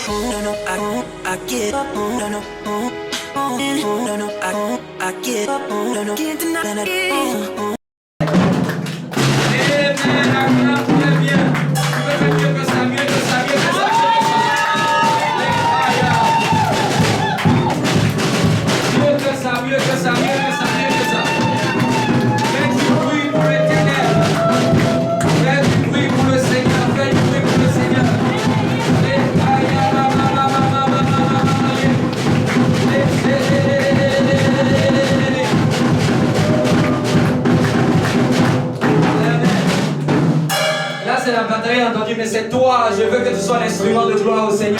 I get up, I get up, can't deny it. Entendu, mais c'est toi, je veux que tu sois l'instrument de gloire au Seigneur.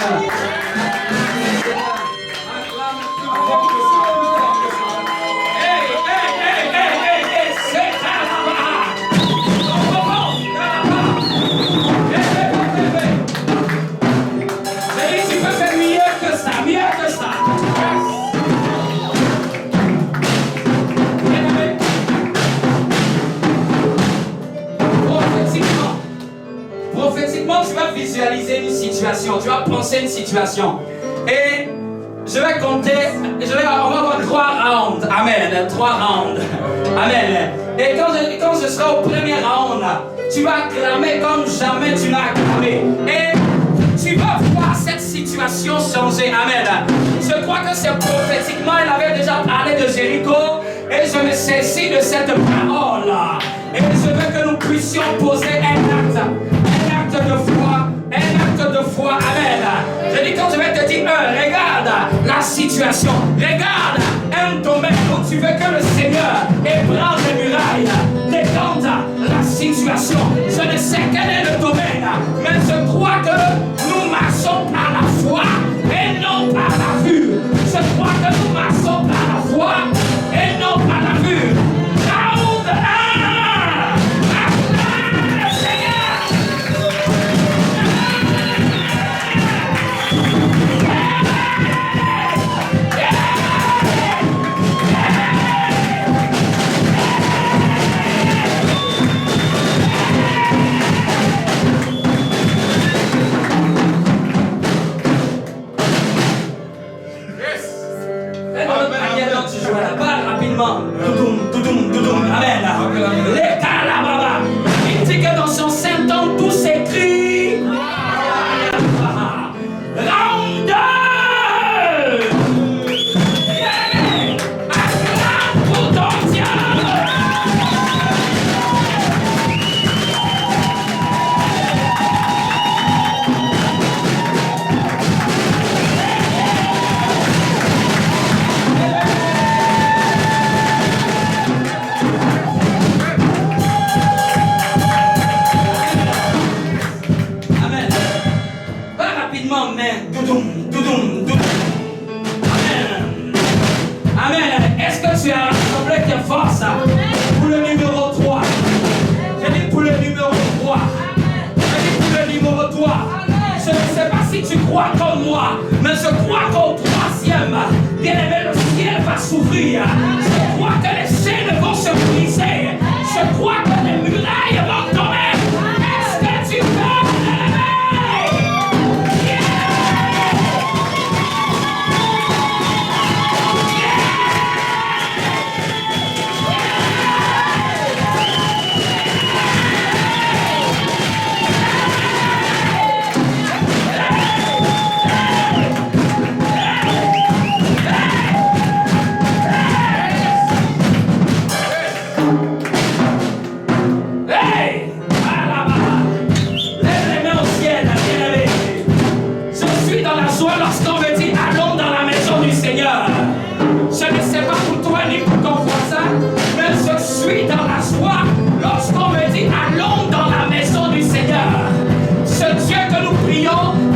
Tu peux faire mieux que ça, mieux que ça. Prophétiquement, tu vas visualiser une situation, tu vas penser une situation. Et je vais compter, on va avoir 3 rounds. Amen. 3 rounds. Amen. Et quand je serai au premier round, tu vas acclamer comme jamais tu n'as acclamé. Et tu vas voir cette situation changer. Amen. Je crois que c'est prophétiquement, il avait déjà parlé de Jéricho. Et je me saisis de cette parole. Et je veux que nous puissions poser un acte de foi, un acte de foi, amen. Je dis quand je vais te dire, regarde la situation, regarde un domaine où tu veux que le Seigneur ébranle les murailles, détende la situation. Je ne sais quel est le domaine, mais je crois que nous marchons par la foi et non par la vue. Je crois que nous marchons par la foi et non par la vue. Round 1. Doudoum, amen. Les calababa. Il dit que dans son Saint-Nom tout s'écrit. Round 2. Acclame pour ton Dieu. Amen. Est-ce que tu as rassemblé tes forces pour le numéro 3? J'ai dit pour le numéro 3. J'ai dit pour le numéro 3. Je ne sais pas si tu crois comme moi, mais je crois qu'au 3e, bien aimé, le ciel va s'ouvrir. Je crois que les chaînes vont se briser. Je crois que les murailles vont tomber. Est-ce que tu peux?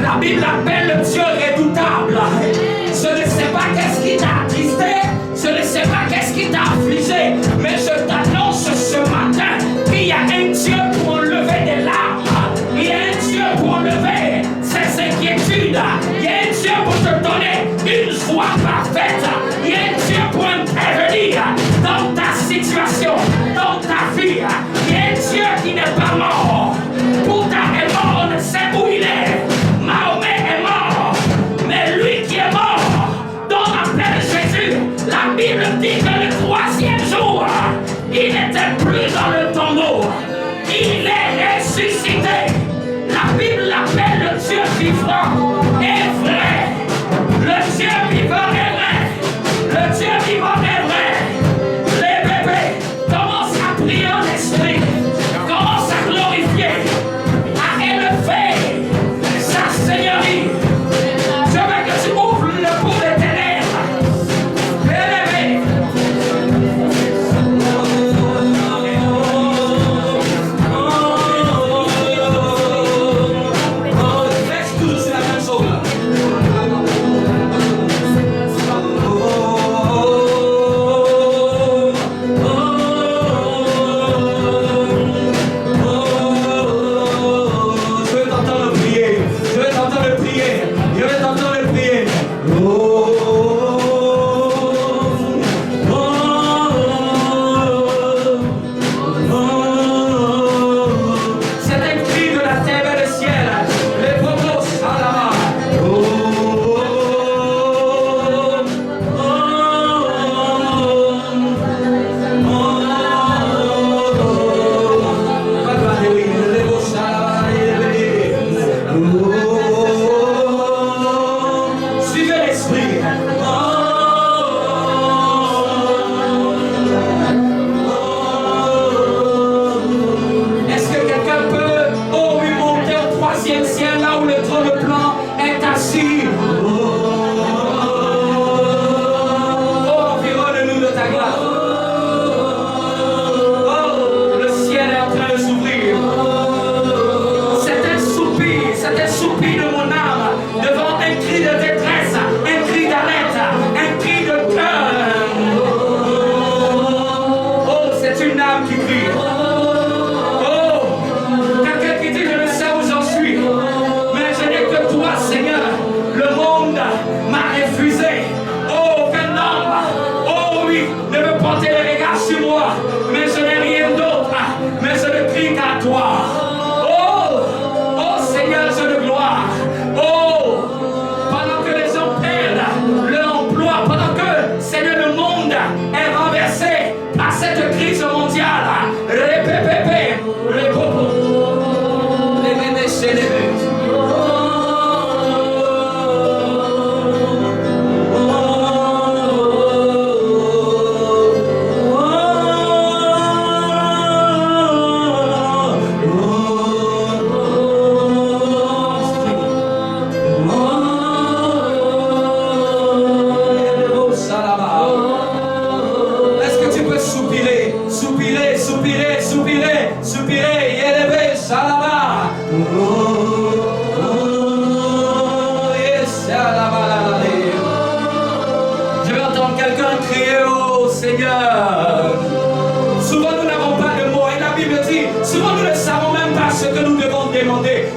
La Bible l'appelle le Dieu redoutable. Je ne sais pas qu'est-ce qui t'a attristé, je ne sais pas qu'est-ce qui t'a affligé, mais je t'annonce ce matin qu'il y a un Dieu pour enlever des larmes, il y a un Dieu pour enlever ses inquiétudes, il y a un Dieu pour te donner une joie parfaite, il y a un Dieu pour intervenir dans ta situation, dans ta vie. Il y a un Dieu qui n'est pas mort. Bouddha est mort, on ne sait où il est. Mahomet est mort,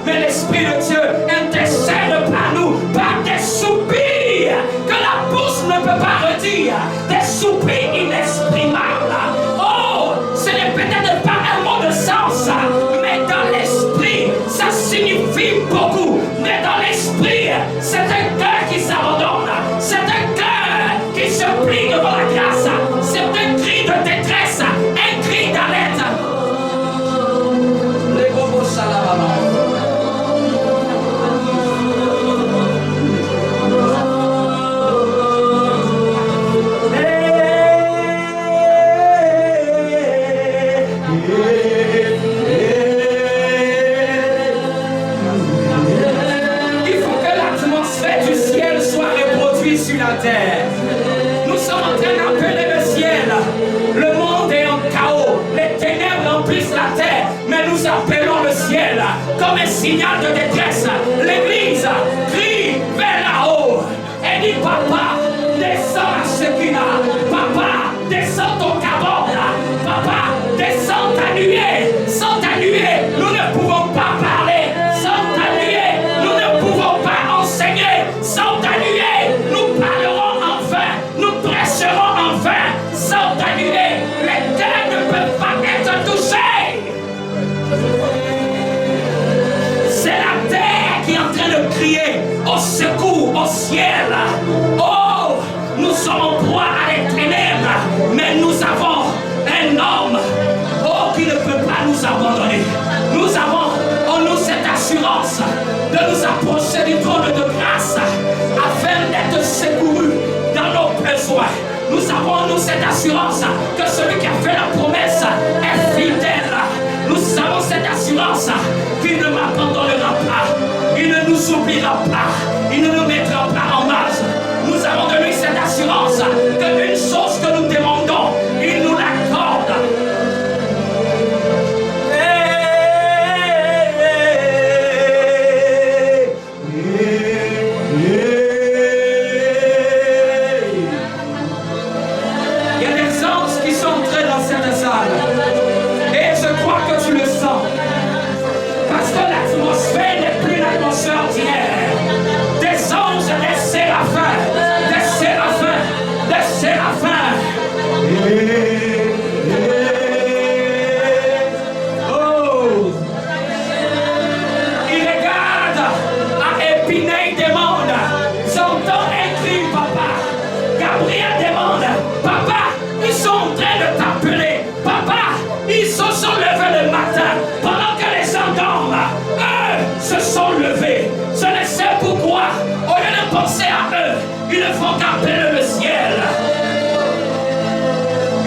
mais l'Esprit de Dieu intercède par nous, par des soupirs que la bouche ne peut pas redire, des soupirs inexprimables. Oh, ce n'est peut-être pas un mot de sens, mais dans l'esprit, ça signifie beaucoup. Mais dans l'esprit, c'est un cœur qui s'abandonne, c'est un cœur qui se plie devant la grâce, c'est un cri de détresse, un cri d'alerte. Les gros salabama. Terre. Nous sommes en train d'appeler le ciel. Le monde est en chaos. Les ténèbres remplissent la terre. Mais nous appelons le ciel comme un signal de détresse. L'église crie vers là-haut et dit: Papa, descends à Shekinah. Papa, descends ton cabane. Papa, descends ta nuée. Sans ta nuée, nous ne pouvons pas parler. Sans ta nuée, nous ne pouvons pas enseigner. Sans ta nuée, nous parlerons enfin. Nous prêcherons enfin. Sans ta nuée, les cœurs ne peuvent pas être touchés. C'est la terre qui est en train de crier au secours, au ciel. Oh, nous sommes en proie à les ténèbres, mais nous avons un homme, oh, qui ne peut pas nous abandonner. Nous avons en nous cette assurance de nous approcher du trône de grâce afin d'être secourus dans nos besoins. Nous avons en nous cette assurance que celui qui a fait la promesse est fidèle. Nous avons cette assurance qu'il ne m'abandonnera pas, il ne nous oubliera pas, il ne nous mettra pas en marge. Nous avons de lui cette assurance qu'une chose que nous demandons, il nous l'accorde. Il y a des anges qui sont entrés dans cette salle. Et je crois que tu le sens. Parce que l'atmosphère n'est plus l'atmosphère ordinaire. Des anges, des séraphins, des séraphins, des séraphins. Oh! Il regarde à Épinay, il demande: j'entends un cri, papa. Gabriel demande: papa, ils sont en train de t'appeler. Papa, ils se sont levés le matin pendant que les gens dorment. Eux se sont levés. Je ne sais pourquoi. Au lieu de penser à eux, ils ne font qu'appeler le ciel.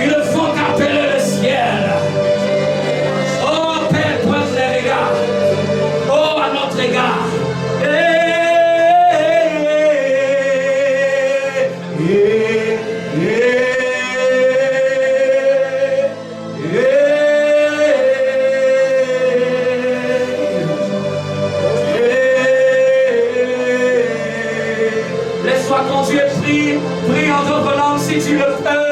Ils ne font qu'appeler le ciel. Oh Père, pointe les regards. Oh, à notre égard. Laisse-toi conduire, prie en d'autres langues si tu le peux.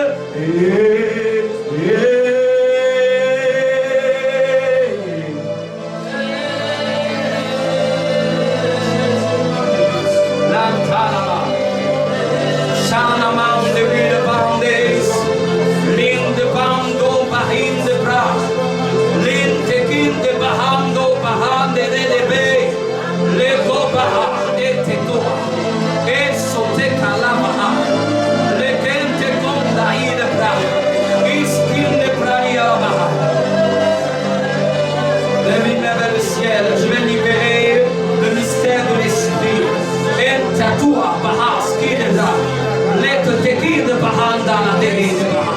Je vais libérer le mystère de l'esprit. Et tatua bahas qui est là. Les teki de bahanda la deri de baha.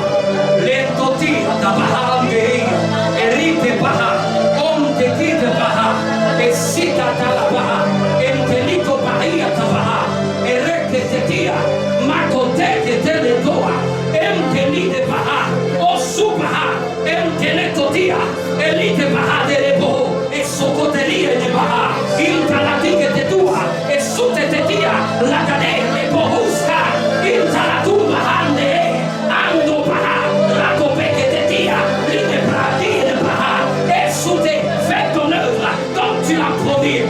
Les toti da baham de erite baha. On teki de baha. Et sita la baha. Entelito bahia tabaha. Ereke tetia. Makote te toa. Enteli de baha. Osubaha. Enteletotia. Elite baha de lebo. Socoterie de baha, il talatike te tua, e sute te tia, la cadere bohuska, il talatu bahande, ando baha, la copeke te tia, l'ine bradi de baha, et sute, fais ton œuvre comme tu l'as promis,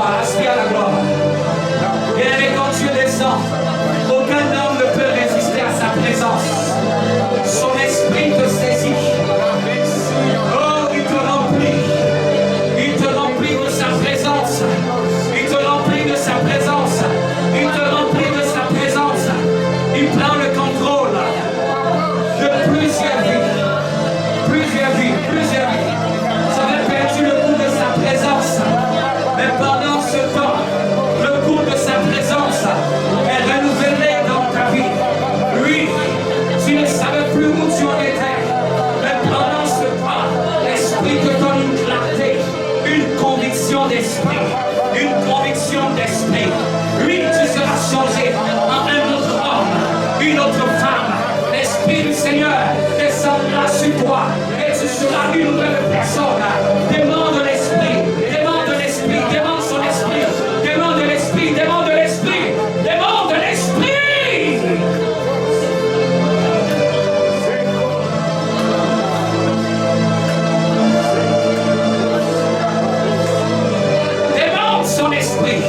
gloire, aspire à la gloire. Bien-aimé, quand Dieu descend, aucun homme ne peut résister à sa présence. Son esprit te saisit. Oh, il te remplit. Il te remplit de sa présence. Il te remplit de sa présence. Il te remplit de sa présence. Il prend le contrôle de plusieurs vies. Plusieurs vies, plusieurs vies. Ça avait perdu le goût de sa présence. Mais pendant ce temps, le goût de sa présence est renouvelé dans ta vie. Oui, tu ne savais plus où tu en étais. Mais pendant ce temps, l'Esprit te donne une clarté, une conviction d'esprit. Une conviction d'esprit. Oui, tu seras changé en un autre homme, une autre femme. L'Esprit du Seigneur descendra sur toi et tu seras une nouvelle personne. Demande l'Esprit, demande l'Esprit, demande son Esprit, demande l'Esprit, demande l'Esprit, demande l'Esprit. Demande son Esprit.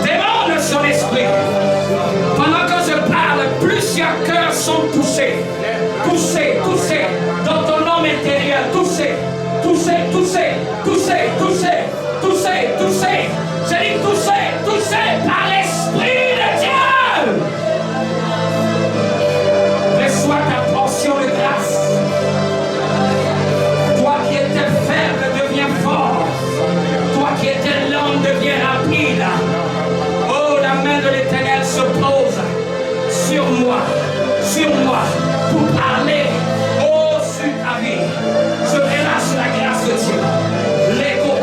Demande son Esprit. Pendant que je parle, plusieurs cœurs sont touchés. Touchés, touchés dans ton homme intérieur. Touchés, touchés, touchés, touchés, touchés, touchés, touchés. J'ai dit touchés, touchés par l'Esprit de Dieu. Reçois ta portion de grâce. Toi qui étais faible, deviens fort. Toi qui étais lent, deviens rapide. Oh, la main de l'Éternel se pose sur moi, pour parler, oh, sur ta vie. Je relâche la grâce de Dieu. L'écho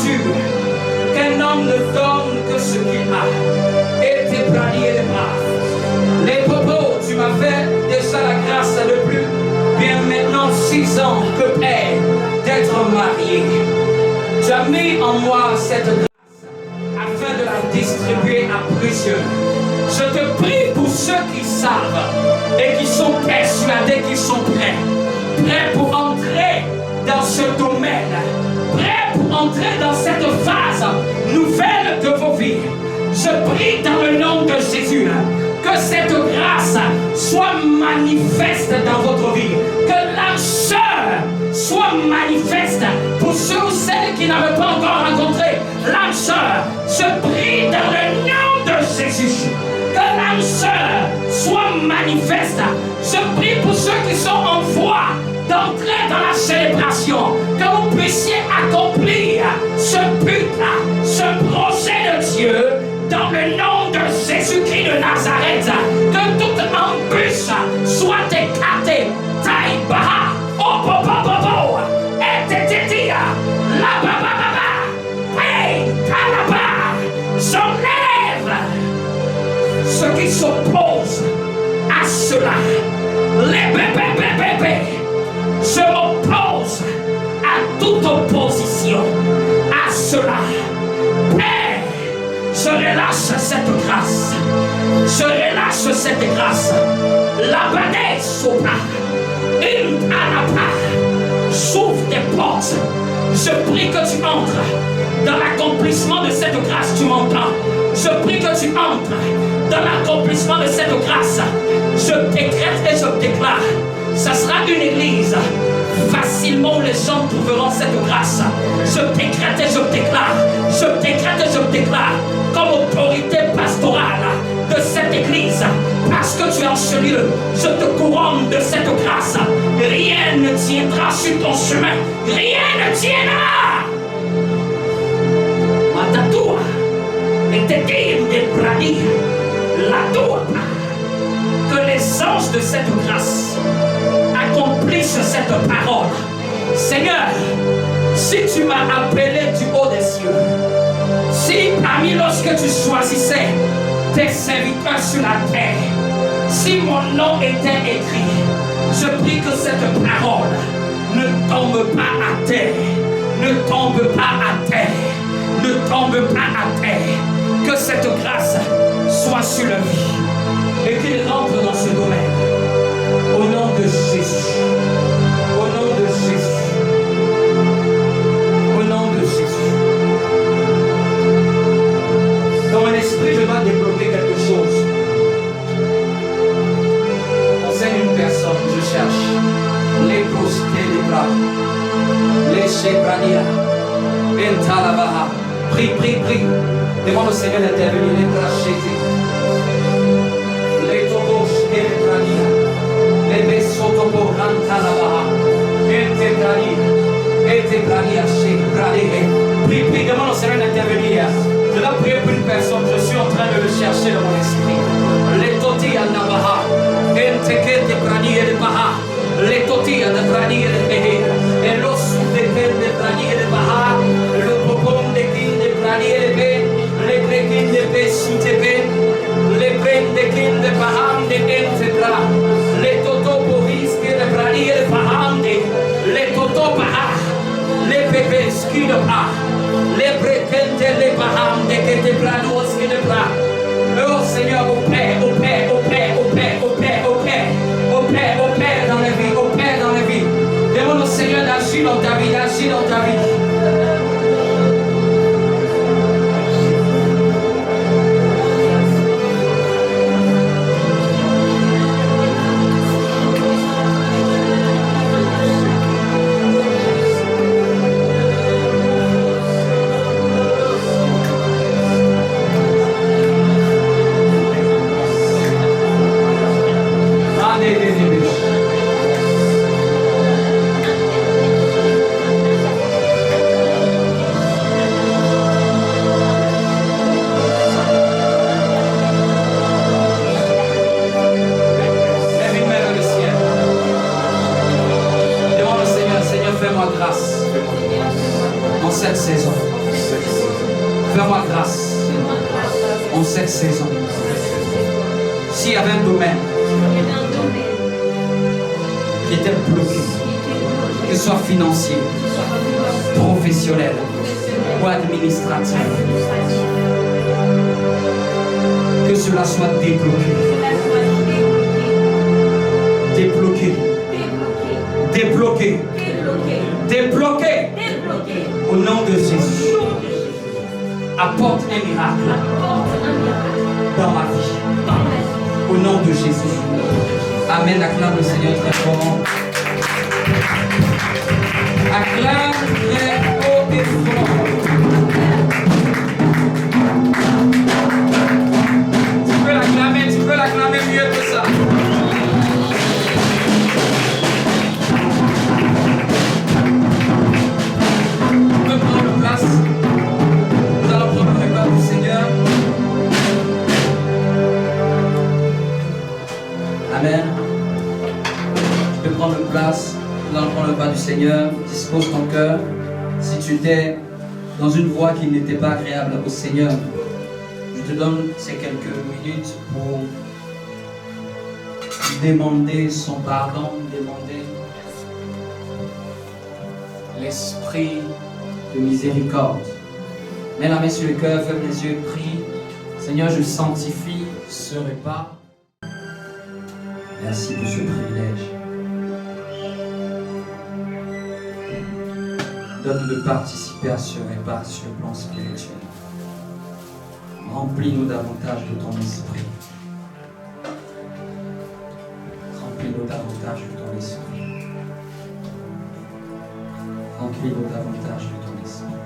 entendu qu'un homme ne donne que ce qu'il a. Et tes braniers les bras. Les popos, tu m'as fait déjà la grâce depuis bien maintenant 6 ans que Père d'être marié. Tu as mis en moi cette grâce afin de la distribuer à plusieurs. Je te prie pour ceux qui savent et qui sont persuadés qu'ils sont prêts pour entrer dans ce domaine, prêts pour entrer dans cette phase nouvelle de vos vies. Je prie dans le nom de Jésus que cette grâce soit manifeste dans votre vie, que l'âme sœur soit manifeste pour ceux ou celles qui n'avaient pas encore rencontré l'âme sœur. Je prie dans le nom de Jésus que l'âme sœur soit manifeste. Je prie pour ceux qui sont en voie d'entrer dans la célébration, que vous puissiez accomplir ce but-là, ce projet de Dieu, dans le nom de Jésus-Christ de Nazareth. Que toute embûche soit écartée. Taïbaha, oh bobo, et tététia, la baba baba, hey, kalaba, j'enlève ce qui s'oppose à cela. Les bébés, je m'oppose à toute opposition à cela. Père, je relâche cette grâce. Je relâche cette grâce. La banette sopra. Une anapa. J'ouvre tes portes. Je prie que tu entres dans l'accomplissement de cette grâce. Tu m'entends? Je prie que tu entres dans l'accomplissement de cette grâce. Je décrète et je déclare. Ça sera une église facilement où les gens trouveront cette grâce. Je décrète et je déclare. Je décrète et je déclare comme autorité pastorale de cette église. Parce que tu es en ce lieu, je te couronne de cette grâce. Rien ne tiendra sur ton chemin. Rien ne tiendra. Matatua et te dire des brani. La tour. Que les anges de cette grâce accomplissent cette parole. Seigneur, si tu m'as appelé du haut des cieux, si parmi lorsque tu choisissais tes serviteurs sur la terre, si mon nom était écrit, je prie que cette parole ne tombe pas à terre, ne tombe pas à terre, ne tombe pas à terre, que cette grâce soit sur leur vie et qu'il rentre dans ce domaine. Au nom de Jésus. Au nom de Jésus. Au nom de Jésus. Dans mon esprit, je dois débloquer quelque chose. Enseigne une personne, je cherche. Les prostés, les bras. Les chebrania. Entalabaha. Prie, prie, prie. Demande au Seigneur d'intervenir. Les bras chétés. Les tobos et les brania. Les besotopo rantalabaha. Et brania chebrania. Prie, prie. Demande au Seigneur d'intervenir. Je dois prier pour une personne, je suis en train de le chercher dans mon esprit. Les toti anabaha, enteke de brani et de baha, les toti de brani et de behe, et l'os de ken de brani et de baha, le popon de kin de brani et de be, les brekin de be sutebe, les bren de kin de baham de entebra, les toto boris de brani et de baham de, les toto baha, les bébés ski de baha. Les brekente, les baham, de que te planos et de bras. Oh Seigneur, au Père, au Père, au Père, au Père, au Père, au Père, au Père, au Père dans la vie, au Père dans la vie. Fais-moi grâce en cette saison. S'il y avait un domaine qui était bloqué, que ce soit financier, professionnel ou administratif, que cela soit débloqué. Débloqué. Débloqué. Débloqué. Au nom de Jésus. Apporte un miracle dans ma vie. Au nom de Jésus. Amen. Acclame le Seigneur très fort. Acclame très haut et fort. Tu peux l'acclamer mieux que ça. Tu peux prendre place. Nous allons prendre le repas du Seigneur. Amen. Tu peux prendre place. Nous allons prendre le repas du Seigneur. Dispose ton cœur. Si tu étais dans une voie qui n'était pas agréable au Seigneur, je te donne ces quelques minutes pour demander son pardon, demander l'esprit de miséricorde. Mets la main sur le cœur, ferme les yeux, prie. Seigneur, je sanctifie ce repas. Merci pour ce privilège. Donne-nous de participer à ce repas sur le plan spirituel. Remplis-nous davantage de ton esprit. Remplis-nous davantage de ton esprit. Remplis-nous davantage de ton esprit.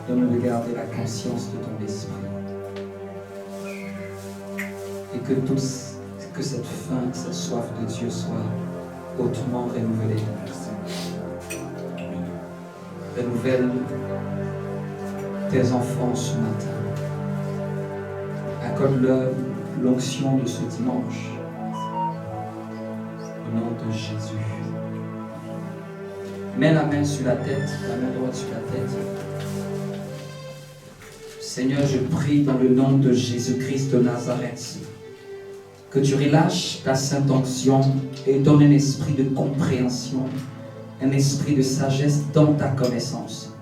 Donne-nous de garder la conscience de ton esprit. Et que cette faim, cette soif de Dieu soit hautement renouvelée. Renouvelle tes enfants ce matin. Accorde-leur l'onction de ce dimanche. Au nom de Jésus. Mets la main sur la tête, la main droite sur la tête. Seigneur, je prie dans le nom de Jésus-Christ de Nazareth que tu relâches ta sainte onction et donne un esprit de compréhension, un esprit de sagesse dans ta connaissance.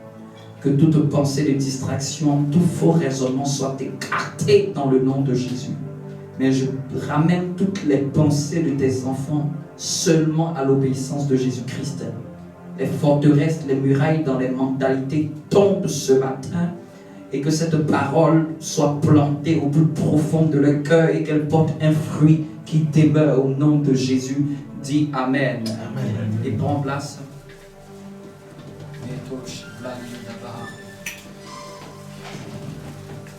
Que toute pensée de distraction, tout faux raisonnement soit écarté dans le nom de Jésus. Mais je ramène toutes les pensées de tes enfants seulement à l'obéissance de Jésus-Christ. Les forteresses, les murailles dans les mentalités tombent ce matin et que cette parole soit plantée au plus profond de leur cœur et qu'elle porte un fruit qui demeure au nom de Jésus. Dis Amen. Amen. Et prends place.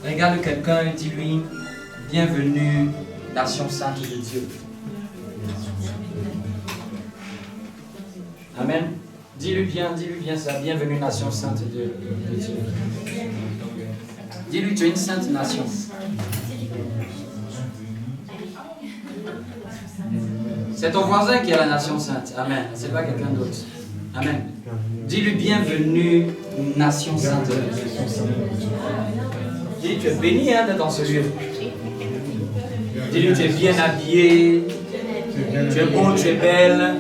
Regarde quelqu'un et dis-lui, bienvenue, nation sainte de Dieu. Amen. Dis-lui bien ça, bienvenue, nation sainte de Dieu. Dis-lui, tu es une sainte nation. C'est ton voisin qui est la nation sainte. Amen. C'est pas quelqu'un d'autre. Amen. Dis-lui, bienvenue, nation sainte. Dis-lui, tu es béni d'être dans ce lieu. Dis-lui, tu es bien habillé. Tu es beau, tu es belle.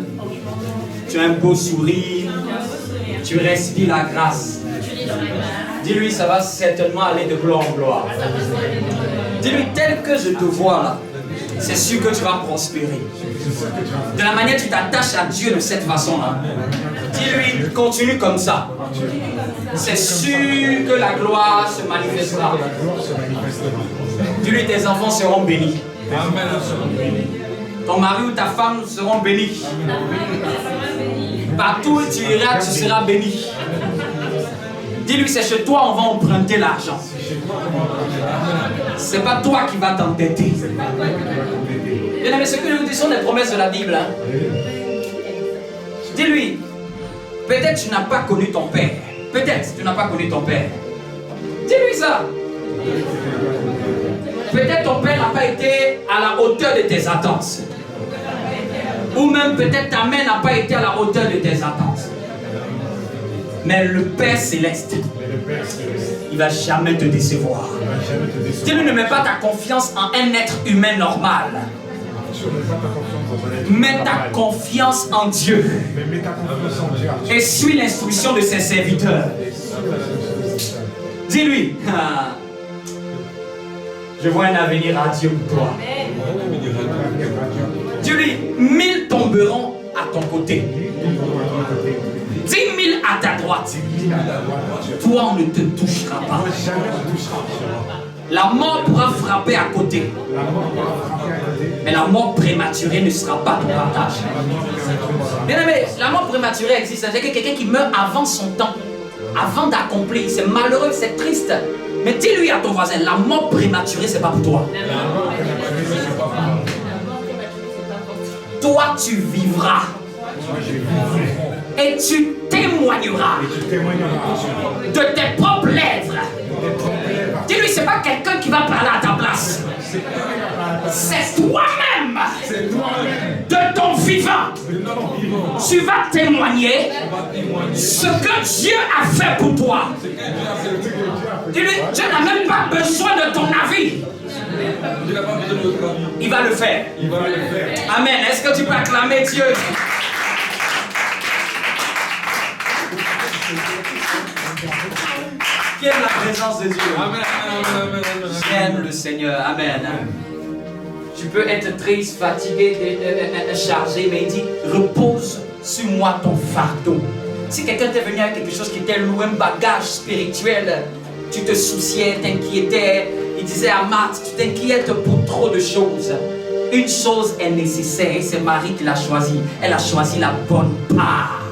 Tu as un beau sourire. Tu respires la grâce. Dis-lui, ça va certainement aller de gloire en gloire. Dis-lui, tel que je te vois là, c'est sûr que tu vas prospérer. De la manière tu t'attaches à Dieu de cette façon-là. Dis-lui, continue comme ça. C'est sûr que la gloire se manifestera. Dis-lui, tes enfants seront bénis. Ton mari ou ta femme seront bénis. Partout où tu iras, tu seras béni. Dis-lui, c'est chez toi on va emprunter l'argent. C'est pas toi qui vas t'endetter. Bien aimé, ce que nous disons des promesses de la Bible. Hein? Dis-lui, peut-être tu n'as pas connu ton père. Peut-être tu n'as pas connu ton père. Dis-lui ça. Peut-être ton père n'a pas été à la hauteur de tes attentes. Ou même peut-être ta mère n'a pas été à la hauteur de tes attentes. Mais le Père Céleste, il ne va jamais te décevoir. Dis-lui, ne mets pas ta confiance en un être humain normal. Mets ta confiance en Dieu. Et suis l'instruction de ses serviteurs. Dis-lui, je vois un avenir radieux pour toi. Dis-lui, 1000 tomberont à ton côté. 10 000 à ta droite. Toi, on ne te touchera pas. La mort pourra frapper à côté. Mais la mort prématurée ne sera pas ton partage. Bien aimé, la mort prématurée existe. C'est quelqu'un qui meurt avant son temps, avant d'accomplir. C'est malheureux, c'est triste. Mais dis-lui à ton voisin, la mort prématurée, c'est pas pour toi. Toi, tu vivras. Et tu témoigneras de tes propres lèvres. Dis-lui, c'est pas quelqu'un qui va parler à ta place. C'est toi-même. De ton vivant. Tu vas témoigner ce que Dieu a fait pour toi. Dis-lui, Dieu n'a même pas besoin de ton avis. Il va le faire. Amen. Est-ce que tu peux acclamer Dieu? Qui aime la présence de Dieu? Amen. J'aime le Seigneur. Amen. Tu peux être triste, fatigué, chargé, mais il dit, repose sur moi ton fardeau. Si quelqu'un t'est venu avec quelque chose qui était lourd, un bagage spirituel, tu te souciais, t'inquiétais, il disait à Marthe, tu t'inquiètes pour trop de choses. Une chose est nécessaire, et c'est Marie qui l'a choisi. Elle a choisi la bonne part.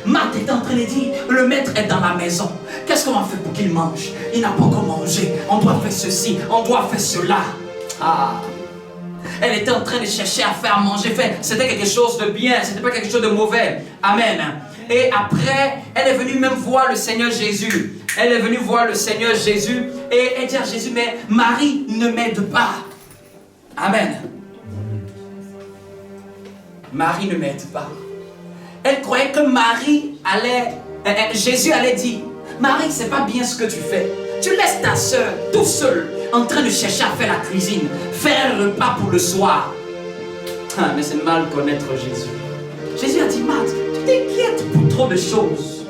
Marthe est en train de dire, le maître est dans la maison. Qu'est-ce qu'on va faire pour qu'il mange? Il n'a pas encore mangé. On doit faire ceci, on doit faire cela. Elle était en train de chercher à faire manger. C'était quelque chose de bien, c'était pas quelque chose de mauvais. Amen. Et après, elle est venue même voir le Seigneur Jésus. Elle est venue voir le Seigneur Jésus. Et elle dit à Jésus, mais Marie ne m'aide pas. Amen. Marie ne m'aide pas. Elle croyait que Jésus allait dire, Marie, c'est pas bien ce que tu fais. Tu laisses ta soeur tout seule en train de chercher à faire la cuisine, faire un repas pour le soir. Mais c'est mal connaître Jésus. Jésus a dit, Marthe, tu t'inquiètes pour trop de choses.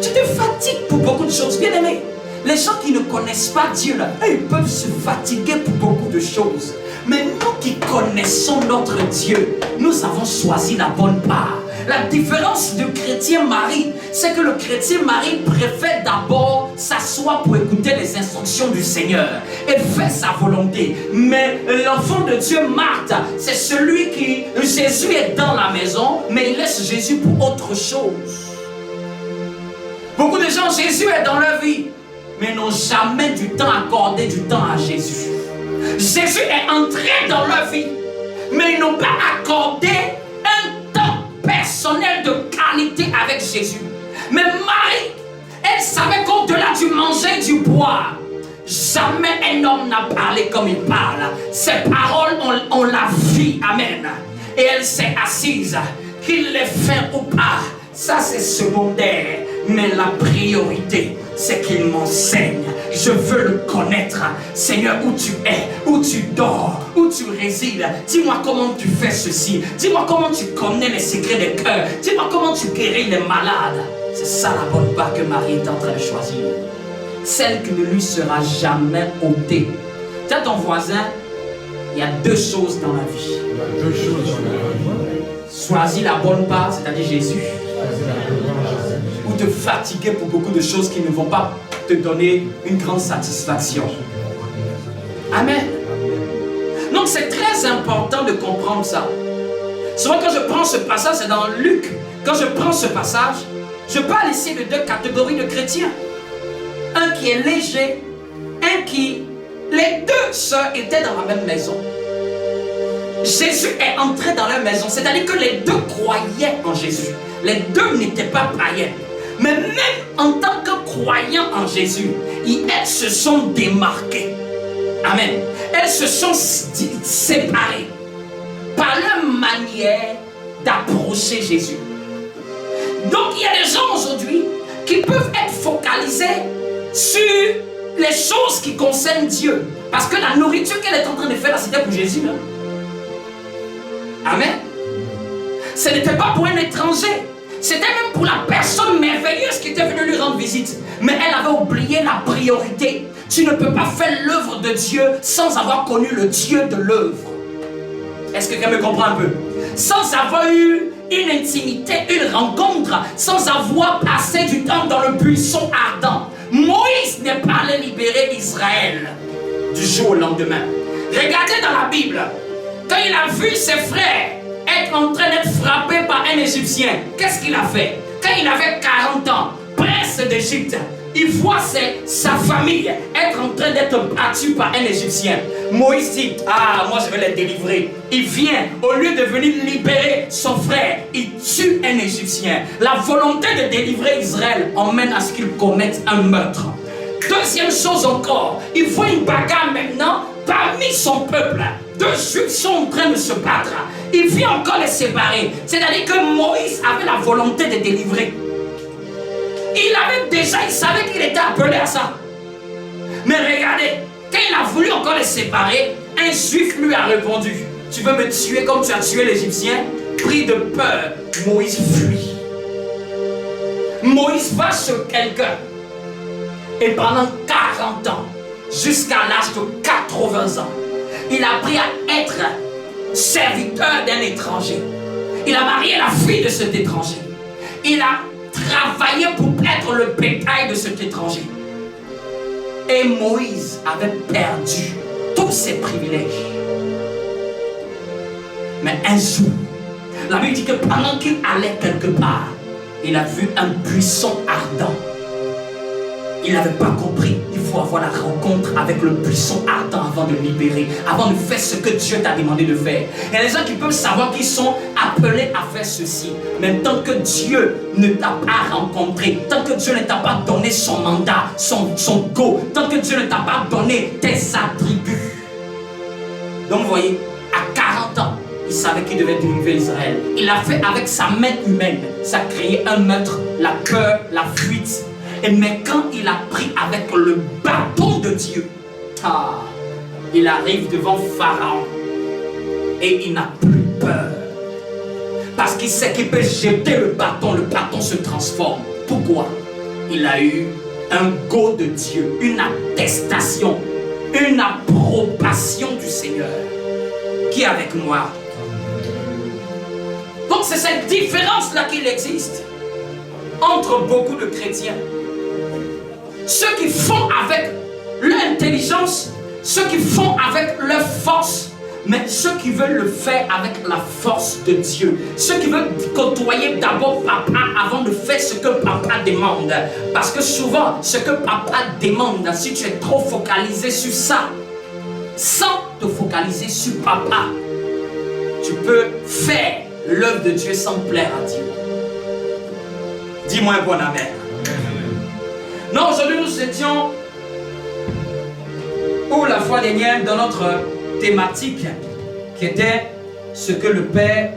Tu te fatigues pour beaucoup de choses. Bien aimé, les gens qui ne connaissent pas Dieu, là, ils peuvent se fatiguer pour beaucoup de choses. Mais nous qui connaissons notre Dieu, nous avons choisi la bonne part. La différence du chrétien Marie, c'est que le chrétien Marie préfère d'abord s'asseoir pour écouter les instructions du Seigneur et faire sa volonté. Mais l'enfant de Dieu, Marthe, c'est celui qui, Jésus est dans la maison, mais il laisse Jésus pour autre chose. Beaucoup de gens, Jésus est dans leur vie, mais n'ont jamais du temps accordé du temps à Jésus. Jésus est entré dans leur vie, mais ils n'ont pas accordé un temps personnel de qualité avec Jésus. Mais Marie, elle savait qu'au-delà du manger et du boire, jamais un homme n'a parlé comme il parle. Ses paroles, on la vit. Amen. Et elle s'est assise. Qu'il l'ait fait ou pas, ça c'est secondaire. Mais la priorité, c'est qu'il m'enseigne. Je veux le connaître. Seigneur, où tu es, où tu dors, où tu résides. Dis-moi comment tu fais ceci. Dis-moi comment tu connais les secrets des cœurs. Dis-moi comment tu guéris les malades. C'est ça la bonne part que Marie est en train de choisir. Celle qui ne lui sera jamais ôtée. Dis à ton voisin, il y a deux choses dans la vie. Choisis la bonne part, c'est-à-dire Jésus. Ou te fatiguer pour beaucoup de choses qui ne vont pas te donner une grande satisfaction. Amen. Donc c'est très important de comprendre ça. Souvent quand je prends ce passage, c'est dans Luc. Quand je prends ce passage, je parle ici de deux catégories de chrétiens. Un qui est léger, un qui... Les deux sœurs étaient dans la même maison. Jésus est entré dans leur maison, c'est-à-dire que les deux croyaient en Jésus. Les deux n'étaient pas païens. Mais même en tant que croyants en Jésus, elles se sont démarquées. Amen. Elles se sont séparées par leur manière d'approcher Jésus. Donc il y a des gens aujourd'hui, qui peuvent être focalisés sur les choses qui concernent Dieu. Parce que la nourriture qu'elle est en train de faire là, c'était pour Jésus. Hein? Amen. Ce n'était pas pour un étranger. C'était même pour la personne merveilleuse qui était venue lui rendre visite. Mais elle avait oublié la priorité. Tu ne peux pas faire l'œuvre de Dieu sans avoir connu le Dieu de l'œuvre. Est-ce que quelqu'un me comprend un peu? Sans avoir eu une intimité, une rencontre, sans avoir passé du temps dans le buisson ardent. Moïse n'est pas allé libérer Israël du jour au lendemain. Regardez dans la Bible, quand il a vu ses frères être en train d'être frappés par un Égyptien, qu'est-ce qu'il a fait? Quand il avait 40 ans, prince d'Égypte, il voit sa famille être en train d'être battue par un Égyptien. Moïse dit, ah, moi je vais les délivrer. Il vient, au lieu de venir libérer son frère, il tue un Égyptien. La volonté de délivrer Israël emmène à ce qu'il commette un meurtre. Deuxième chose encore, il voit une bagarre maintenant parmi son peuple. Deux juifs sont en train de se battre. Il vient encore les séparer. C'est-à-dire que Moïse avait la volonté de délivrer. Il savait qu'il était appelé à ça. Mais regardez, quand il a voulu encore les séparer, un juif lui a répondu, tu veux me tuer comme tu as tué l'Égyptien? Pris de peur, Moïse fuit. Moïse va sur quelqu'un. Et pendant 40 ans, jusqu'à l'âge de 80 ans, il a appris à être serviteur d'un étranger. Il a marié la fille de cet étranger. Il a travaillé pour être le bétail de cet étranger. Et Moïse avait perdu tous ses privilèges. Mais un jour, la Bible dit que pendant qu'il allait quelque part, il a vu un buisson ardent. Il n'avait pas compris. Il faut avoir la rencontre avec le buisson ardent avant de libérer, avant de faire ce que Dieu t'a demandé de faire. Il y a des gens qui peuvent savoir qu'ils sont appelés à faire ceci. Mais tant que Dieu ne t'a pas rencontré, tant que Dieu ne t'a pas donné son mandat, son go, tant que Dieu ne t'a pas donné tes attributs. Donc vous voyez, à 40 ans, il savait qu'il devait délivrer Israël. Il l'a fait avec sa main humaine. Ça a créé un meurtre, la peur, la fuite. Mais quand il a pris avec le bâton de Dieu, il arrive devant Pharaon et il n'a plus peur. Parce qu'il sait qu'il peut jeter le bâton se transforme. Pourquoi? Il a eu un go de Dieu, une attestation, une approbation du Seigneur. Qui est avec moi? Donc c'est cette différence-là qu'il existe entre beaucoup de chrétiens. Ceux qui font avec leur intelligence, ceux qui font avec leur force, mais ceux qui veulent le faire avec la force de Dieu, ceux qui veulent côtoyer d'abord papa avant de faire ce que papa demande. Parce que souvent, ce que papa demande, si tu es trop focalisé sur ça, sans te focaliser sur papa, tu peux faire l'œuvre de Dieu sans plaire à Dieu. Dis-moi un bon amen. Non, aujourd'hui nous étions la fois dernière dans notre thématique qui était ce que le Père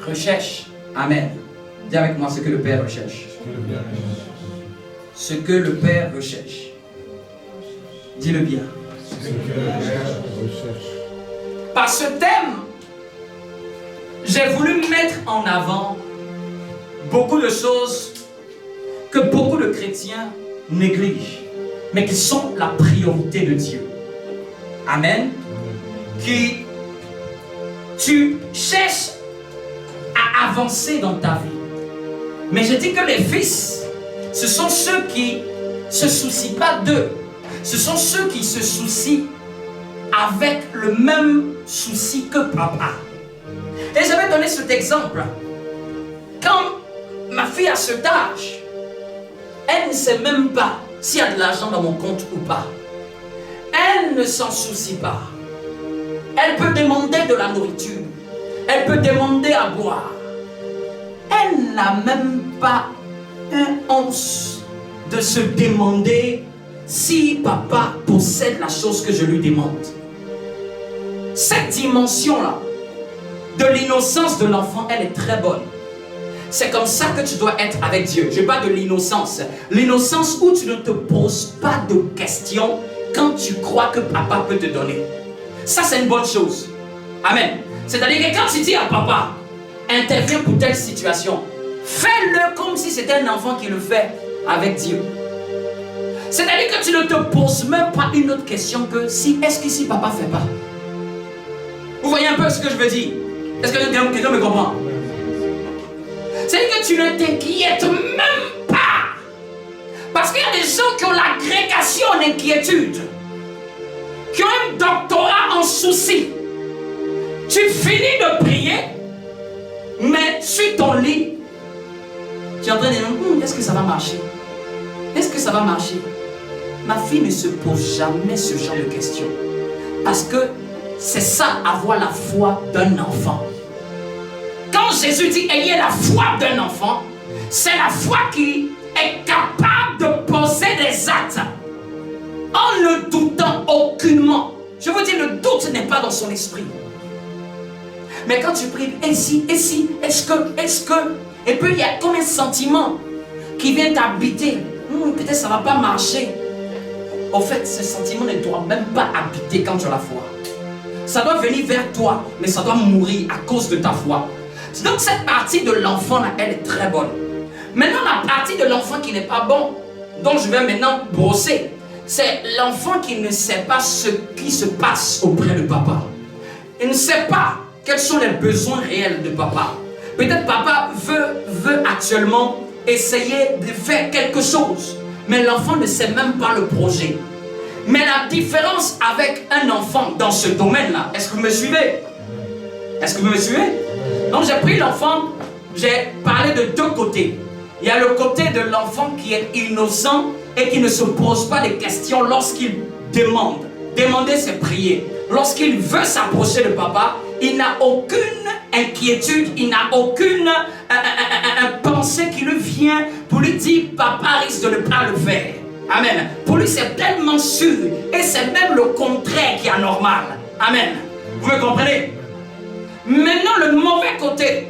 recherche. Amen. Dis avec moi ce que le Père recherche. Ce que le Père recherche. Dis-le bien. Ce que le Père recherche. Par ce thème, j'ai voulu mettre en avant beaucoup de choses que beaucoup de chrétiens négligent, mais qui sont la priorité de Dieu. Amen. Tu cherches à avancer dans ta vie. Mais je dis que les fils, ce sont ceux qui ne se soucient pas d'eux. Ce sont ceux qui se soucient avec le même souci que papa. Et je vais donner cet exemple. Quand ma fille a cet âge, elle ne sait même pas s'il y a de l'argent dans mon compte ou pas. Elle ne s'en soucie pas. Elle peut demander de la nourriture. Elle peut demander à boire. Elle n'a même pas un once de se demander si papa possède la chose que je lui demande. Cette dimension-là de l'innocence de l'enfant, elle est très bonne. C'est comme ça que tu dois être avec Dieu. Je parle de l'innocence. L'innocence où tu ne te poses pas de questions quand tu crois que papa peut te donner. Ça, c'est une bonne chose. Amen. C'est-à-dire que quand tu dis à papa, interviens pour telle situation, fais-le comme si c'était un enfant qui le fait avec Dieu. C'est-à-dire que tu ne te poses même pas une autre question que si, est-ce qu'ici papa ne fait pas? Vous voyez un peu ce que je veux dire? Est-ce que quelqu'un me comprend? C'est-à-dire que tu ne t'inquiètes même pas. Parce qu'il y a des gens qui ont l'agrégation en inquiétude, qui ont un doctorat en souci. Tu finis de prier, mais sur ton lit, tu es en train de dire, est-ce que ça va marcher? Est-ce que ça va marcher? Ma fille ne se pose jamais ce genre de questions. Parce que c'est ça, avoir la foi d'un enfant. Quand Jésus dit ayez la foi d'un enfant, c'est la foi qui est capable de poser des actes en ne doutant aucunement. Je vous dis, le doute n'est pas dans son esprit. Mais quand tu pries, et si, est-ce que, et puis il y a comme un sentiment qui vient t'habiter. Peut-être ça ne va pas marcher. Au fait, ce sentiment ne doit même pas habiter quand tu as la foi. Ça doit venir vers toi, mais ça doit mourir à cause de ta foi. Donc cette partie de l'enfant là, elle est très bonne. Maintenant la partie de l'enfant qui n'est pas bon, dont je vais maintenant brosser, c'est l'enfant qui ne sait pas ce qui se passe auprès de papa. Il ne sait pas quels sont les besoins réels de papa. Peut-être papa veut actuellement essayer de faire quelque chose, mais l'enfant ne sait même pas le projet. Mais la différence avec un enfant dans ce domaine-là, est-ce que vous me suivez? Est-ce que vous me suivez? Donc j'ai pris l'enfant, j'ai parlé de deux côtés. Il y a le côté de l'enfant qui est innocent et qui ne se pose pas de questions lorsqu'il demande. Demander, c'est prier. Lorsqu'il veut s'approcher de papa, il n'a aucune inquiétude, il n'a aucune pensée qui lui vient pour lui dire papa risque de ne pas le faire. Amen. Pour lui, c'est tellement sûr et c'est même le contraire qui est anormal. Amen. Vous me comprenez? Maintenant, le mauvais côté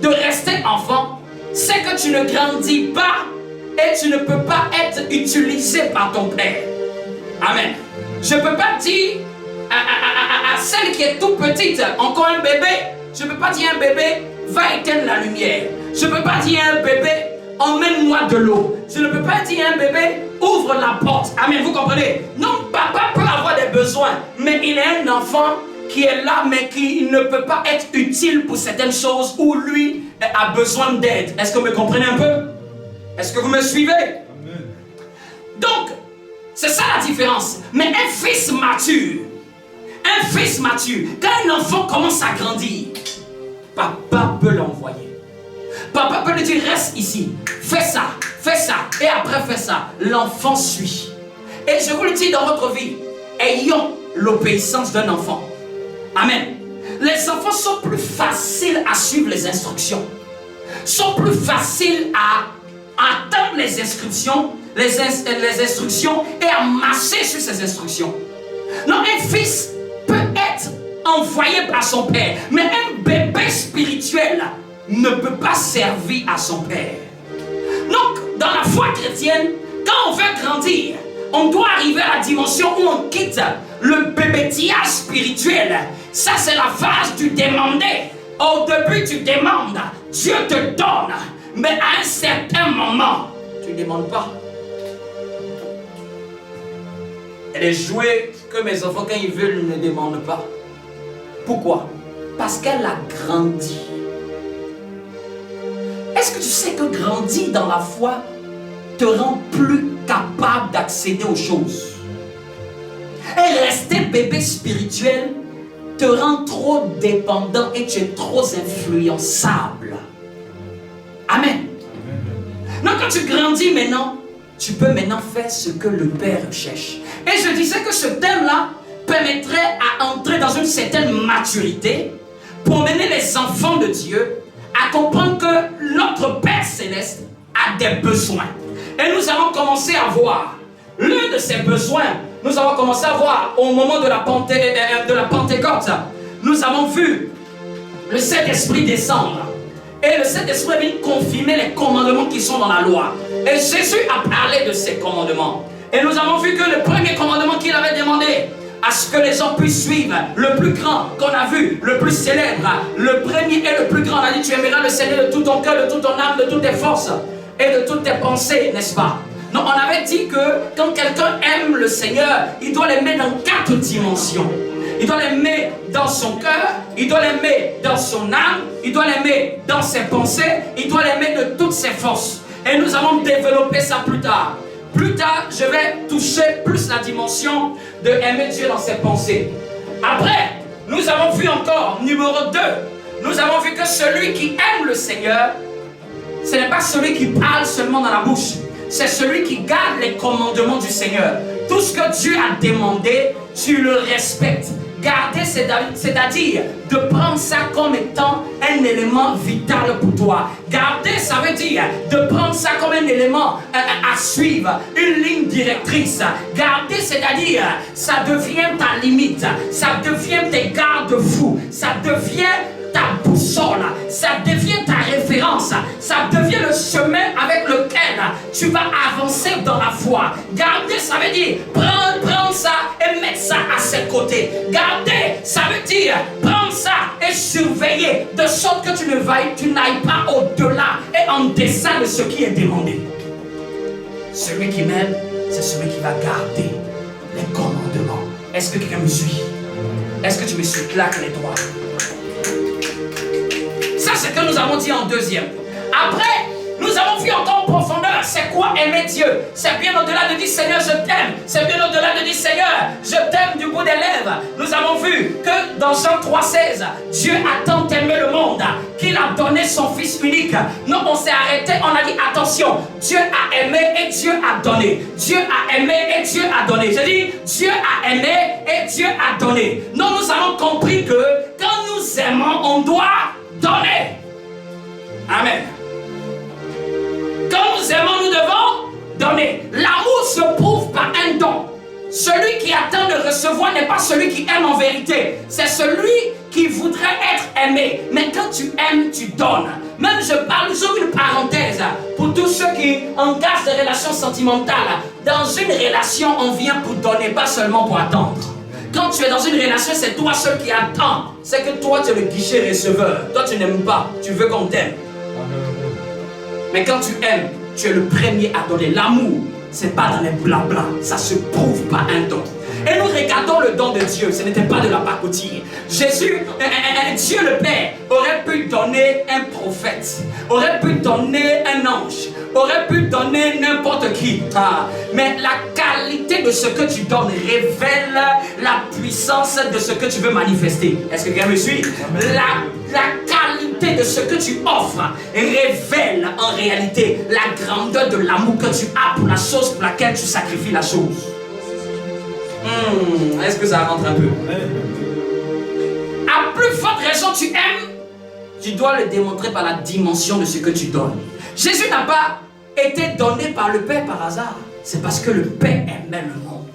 de rester enfant, c'est que tu ne grandis pas et tu ne peux pas être utilisé par ton père. Amen. Je ne peux pas dire à celle qui est toute petite, encore un bébé, je ne peux pas dire à un bébé, va éteindre la lumière. Je ne peux pas dire à un bébé, emmène-moi de l'eau. Je ne peux pas dire à un bébé, ouvre la porte. Amen, vous comprenez? Non, papa peut avoir des besoins, mais il est un enfant qui est là, mais qui ne peut pas être utile pour certaines choses où lui a besoin d'aide. Est-ce que vous me comprenez un peu? Est-ce que vous me suivez? Amen. Donc, c'est ça la différence. Mais un fils mature, quand un enfant commence à grandir, papa peut l'envoyer. Papa peut lui dire, reste ici, fais ça, et après fais ça. L'enfant suit. Et je vous le dis dans votre vie, ayons l'obéissance d'un enfant. Amen. Les enfants sont plus faciles à suivre les instructions. Sont plus faciles à attendre les instructions, les instructions et à marcher sur ces instructions. Non, un fils peut être envoyé par son père, mais un bébé spirituel ne peut pas servir à son père. Donc, dans la foi chrétienne, quand on veut grandir, on doit arriver à la dimension où on quitte le bébétillage spirituel. Ça, c'est la phase du demander. Au début, tu demandes, Dieu te donne, mais à un certain moment, tu ne demandes pas. Et les jouets que mes enfants, quand ils veulent, ne demandent pas. Pourquoi? Parce qu'elle a grandi. Est-ce que tu sais que grandir dans la foi te rend plus capable d'accéder aux choses? Et rester bébé spirituel te rend trop dépendant et tu es trop influençable. Amen. Donc quand tu grandis maintenant, tu peux maintenant faire ce que le Père cherche. Et je disais que ce thème-là permettrait à entrer dans une certaine maturité pour mener les enfants de Dieu à comprendre que notre Père Céleste a des besoins. Et nous avons commencé à voir l'un de ces besoins. Nous avons commencé à voir au moment de la Pentecôte. Nous avons vu le Saint-Esprit descendre. Et le Saint-Esprit est venu confirmer les commandements qui sont dans la loi. Et Jésus a parlé de ces commandements. Et nous avons vu que le premier commandement qu'il avait demandé à ce que les gens puissent suivre, le plus grand qu'on a vu, le plus célèbre, le premier et le plus grand, on a dit tu aimeras le Seigneur de tout ton cœur, de toute ton âme, de toutes tes forces et de toutes tes pensées, n'est-ce pas? Non, on avait dit que quand quelqu'un aime le Seigneur, il doit l'aimer dans 4 dimensions. Il doit l'aimer dans son cœur, il doit l'aimer dans son âme, il doit l'aimer dans ses pensées, il doit l'aimer de toutes ses forces. Et nous allons développer ça plus tard. Plus tard, je vais toucher plus la dimension de aimer Dieu dans ses pensées. Après, nous avons vu encore, numéro 2, nous avons vu que celui qui aime le Seigneur, ce n'est pas celui qui parle seulement dans la bouche, c'est celui qui garde les commandements du Seigneur. Tout ce que Dieu a demandé, tu le respectes. Garder, c'est-à-dire de prendre ça comme étant un élément vital pour toi. Garder, ça veut dire de prendre ça comme un élément à suivre, une ligne directrice. Garder, c'est-à-dire ça devient ta limite, ça devient tes garde-fous, ça devient ta boussole, ça devient ta référence, ça devient le chemin avec lequel tu vas avancer dans la foi. Garder, ça veut dire prendre ça et mettre ça à ses côtés. Garder, ça veut dire prendre ça et surveiller de sorte que tu n'ailles pas au-delà et en deçà de ce qui est demandé. Celui qui m'aime, c'est celui qui va garder les commandements. Est-ce que quelqu'un me suit? Est-ce que tu me suis? Claque les doigts. Ça, c'est ce que nous avons dit en deuxième. Après, nous avons vu encore en profondeur, c'est quoi aimer Dieu? C'est bien au-delà de dire Seigneur, je t'aime. C'est bien au-delà de dire Seigneur, je t'aime du bout des lèvres. Nous avons vu que dans Jean 3,16, Dieu a tant aimé le monde qu'il a donné son Fils unique. Nous, on s'est arrêté, on a dit attention, Dieu a aimé et Dieu a donné. Dieu a aimé et Dieu a donné. Je dis, Dieu a aimé et Dieu a donné. Nous avons compris que quand nous aimons, on doit donner. Amen. Quand nous aimons, nous devons donner. L'amour se prouve par un don. Celui qui attend de recevoir n'est pas celui qui aime en vérité. C'est celui qui voudrait être aimé. Mais quand tu aimes, tu donnes. Même je parle, j'ouvre une parenthèse pour tous ceux qui engagent des relations sentimentales. Dans une relation, on vient pour donner, pas seulement pour attendre. Quand tu es dans une relation, c'est toi seul qui attends. C'est que toi, tu es le guichet receveur. Toi, tu n'aimes pas. Tu veux qu'on t'aime. Mais quand tu aimes, tu es le premier à donner. L'amour, ce n'est pas dans les blabla. Ça se prouve par un don. Et nous regardons le don de Dieu. Ce n'était pas de la pacotille. Jésus, Dieu le Père, aurait pu donner un prophète, aurait pu donner un ange, aurait pu donner n'importe qui. Mais la qualité de ce que tu donnes révèle la puissance de ce que tu veux manifester. Est-ce que quelqu'un me suit? La qualité de ce que tu offres révèle en réalité la grandeur de l'amour que tu as pour la chose pour laquelle tu sacrifies la chose. Est-ce que ça rentre un peu? À plus forte raison, tu aimes, tu dois le démontrer par la dimension de ce que tu donnes. Jésus n'a pas été donné par le Père par hasard. C'est parce que le Père aimait le monde.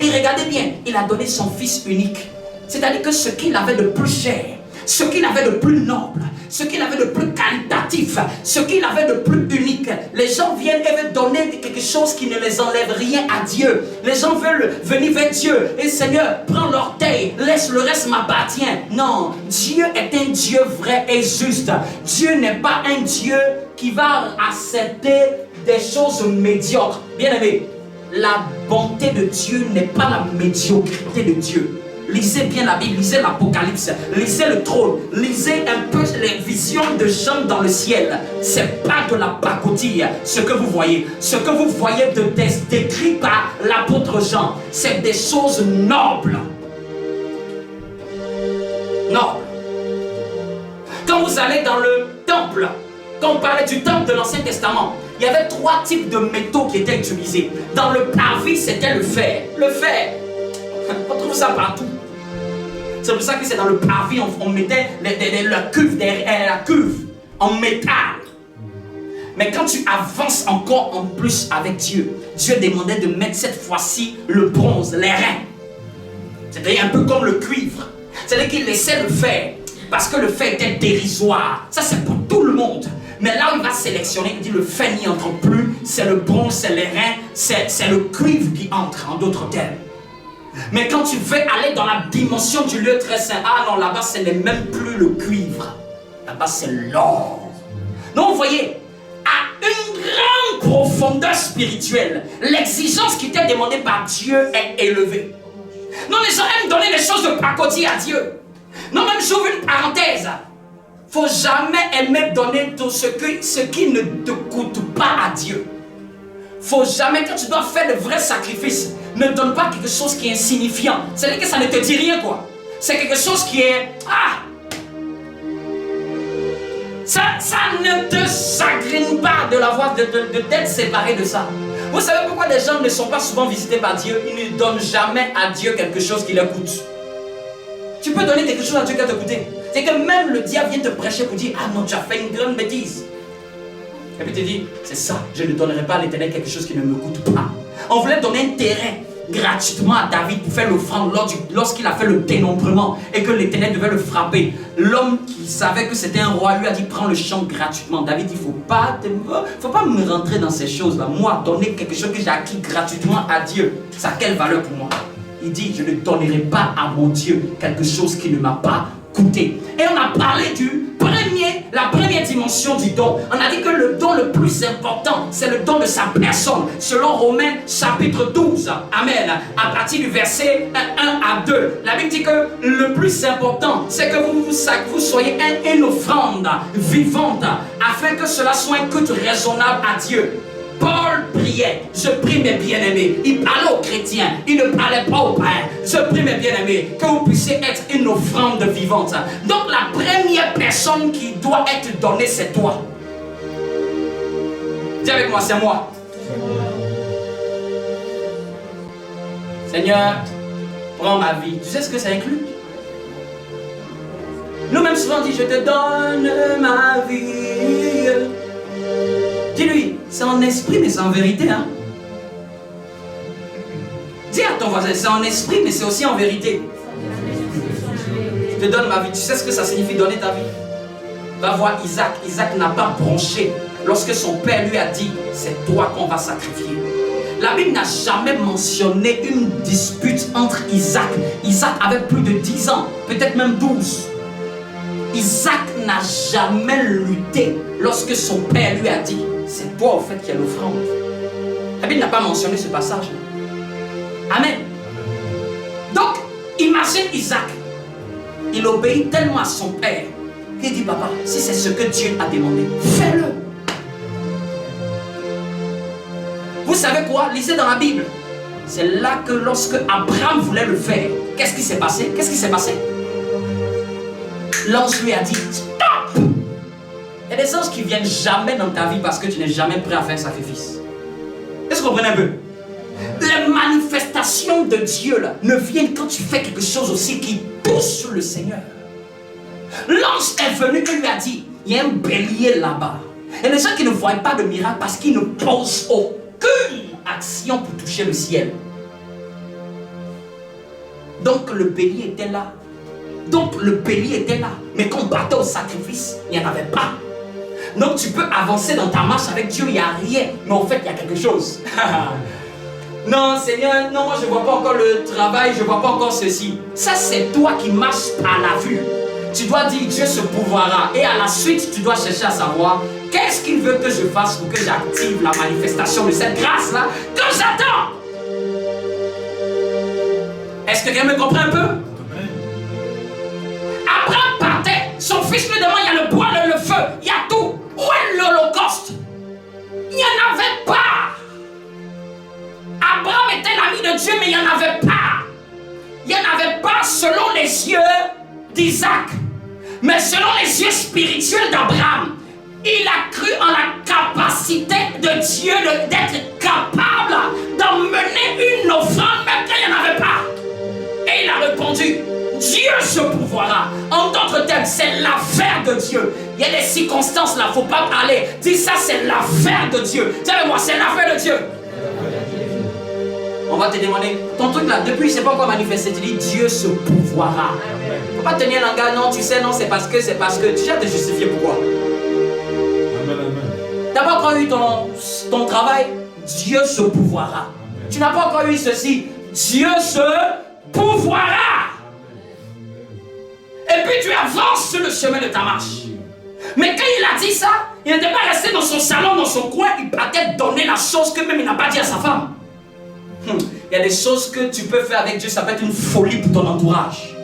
Et regardez bien, il a donné son Fils unique. C'est-à-dire que ce qu'il avait de plus cher, ce qu'il avait de plus noble, ce qu'il avait de plus qualitatif, ce qu'il avait de plus unique. Les gens viennent et veulent donner quelque chose qui ne les enlève rien à Dieu. Les gens veulent venir vers Dieu. Et Seigneur, prends l'orteil, laisse le reste m'appartient. Non, Dieu est un Dieu vrai et juste. Dieu n'est pas un Dieu qui va accepter des choses médiocres. Bien aimé, la bonté de Dieu n'est pas la médiocrité de Dieu. Lisez bien la Bible, lisez l'Apocalypse, lisez le trône, lisez un peu les visions de Jean dans le ciel. C'est pas de la pacotille ce que vous voyez. Ce que vous voyez décrit par l'apôtre Jean, c'est des choses nobles. Nobles. Quand vous allez dans le temple, quand on parlait du temple de l'Ancien Testament, il y avait 3 types de métaux qui étaient utilisés. Dans le parvis, c'était le fer. Le fer, on trouve ça partout. C'est pour ça que c'est dans le parvis, on mettait la cuve en métal. Mais quand tu avances encore en plus avec Dieu, Dieu demandait de mettre cette fois-ci le bronze, les reins. C'était un peu comme le cuivre. C'est-à-dire qu'il laissait le fer. parce que le fait était dérisoire. Ça, c'est pour tout le monde. Mais là où il va sélectionner, il dit le fait n'y entre plus, c'est le bronze, c'est les reins, c'est le cuivre qui entre, en d'autres termes. Mais quand tu veux aller dans la dimension du lieu très saint, ah non, là-bas, ce n'est même plus le cuivre. Là-bas, c'est l'or. Donc, vous voyez, à une grande profondeur spirituelle, l'exigence qui t'est demandée par Dieu est élevée. Non, les gens aiment donner des choses de pacotille à Dieu. Non, même j'ouvre une parenthèse. Faut jamais aimer donner tout ce qui ne te coûte pas à Dieu. Faut jamais, quand tu dois faire de vrais sacrifices, ne donne pas quelque chose qui est insignifiant. C'est-à-dire que ça ne te dit rien, quoi. C'est quelque chose qui est... Ça ne te chagrine pas de l'avoir, d'être séparé de ça. Vous savez pourquoi les gens ne sont pas souvent visités par Dieu? Ils ne donnent jamais à Dieu quelque chose qui leur coûte. Tu peux donner quelque chose à Dieu qui va te coûter. C'est que même le diable vient te prêcher pour dire, ah non, tu as fait une grande bêtise. Et puis tu dis, c'est ça, je ne donnerai pas à l'Éternel quelque chose qui ne me coûte pas. On voulait donner un terrain gratuitement à David pour faire l'offrande lorsqu'il a fait le dénombrement et que l'Éternel devait le frapper. L'homme qui savait que c'était un roi lui a dit, prends le champ gratuitement. David dit, faut pas me rentrer dans ces choses-là. Moi, donner quelque chose que j'ai acquis gratuitement à Dieu, ça a quelle valeur pour moi? Il dit, je ne donnerai pas à mon Dieu quelque chose qui ne m'a pas coûté. Et on a parlé la première dimension du don. On a dit que le don le plus important, c'est le don de sa personne. Selon Romains chapitre 12. Amen. À partir du verset 1 à 2. La Bible dit que le plus important, c'est que vous soyez une offrande vivante, afin que cela soit un culte raisonnable à Dieu. Paul priait, je prie mes bien-aimés. Il parlait aux chrétiens, il ne parlait pas aux païens. Je prie mes bien-aimés, que vous puissiez être une offrande vivante. Donc la première personne qui doit être donnée, c'est toi. Dis avec moi, c'est moi. Seigneur, prends ma vie. Tu sais ce que ça inclut? Nous-mêmes souvent on dit, je te donne ma vie. Dis-lui, c'est en esprit mais c'est en vérité. Hein? Dis à ton voisin, c'est en esprit mais c'est aussi en vérité. Je te donne ma vie. Tu sais ce que ça signifie donner ta vie? Va voir Isaac. Isaac n'a pas bronché lorsque son père lui a dit, c'est toi qu'on va sacrifier. La Bible n'a jamais mentionné une dispute entre Isaac. Isaac avait plus de 10 ans, peut-être même 12. Isaac n'a jamais lutté lorsque son père lui a dit, c'est toi au fait qui a l'offrande. La Bible n'a pas mentionné ce passage. Amen. Donc, imagine Isaac. Il obéit tellement à son père qu'il dit, papa, si c'est ce que Dieu a demandé, fais-le. Vous savez quoi? Lisez dans la Bible. C'est là que lorsque Abraham voulait le faire, qu'est-ce qui s'est passé? Qu'est-ce qui s'est passé? L'ange lui a dit, stop! Il y a des anges qui ne viennent jamais dans ta vie parce que tu n'es jamais prêt à faire un sacrifice. Est-ce que vous comprenez un peu? Les manifestations de Dieu là, ne viennent quand tu fais quelque chose aussi qui touche sur le Seigneur. L'ange est venu et lui a dit, il y a un bélier là-bas. Il y a des gens qui ne voient pas de miracle parce qu'ils ne posent aucune action pour toucher le ciel. Donc le bélier était là. Mais quand on partait au sacrifice, il n'y en avait pas. Donc tu peux avancer dans ta marche avec Dieu, il n'y a rien. Mais en fait, il y a quelque chose. Non, Seigneur, non, moi je ne vois pas encore le travail, je ne vois pas encore ceci. Ça, c'est toi qui marches à la vue. Tu dois dire, Dieu se pourvoira. Et à la suite, tu dois chercher à savoir, qu'est-ce qu'il veut que je fasse pour que j'active la manifestation de cette grâce-là que j'attends. Est-ce que quelqu'un me comprend un peu? Abraham partait, son fils lui demande, il y a le bois, le feu, il y a tout. Où est l'Holocauste? Il n'y en avait pas. Abraham était l'ami de Dieu, mais il n'y en avait pas. Il n'y en avait pas selon les yeux d'Isaac, mais selon les yeux spirituels d'Abraham. Il a cru en la capacité de Dieu d'être capable d'emmener une offrande, même quand il n'y en avait pas. Et il a répondu, Dieu se pourvoira. En d'autres termes, c'est l'affaire de Dieu. Il y a des circonstances là, il ne faut pas parler. Dis ça, c'est l'affaire de Dieu. Dis-moi, c'est l'affaire de Dieu. On va te demander, ton truc là, depuis, c'est pas encore manifesté. Tu dis, Dieu se pouvoira. Faut pas tenir langage, non, tu sais, non, c'est parce que. Tu viens te justifier pourquoi. Tu n'as pas encore eu ton travail, Dieu se pouvoira. Tu n'as pas encore eu ceci, Dieu se pouvoira. Et puis tu avances sur le chemin de ta marche. Mais quand il a dit ça, il n'était pas resté dans son salon, dans son coin, il partait donner la chose que même il n'a pas dit à sa femme. Il y a des choses que tu peux faire avec Dieu, ça peut être une folie pour ton entourage.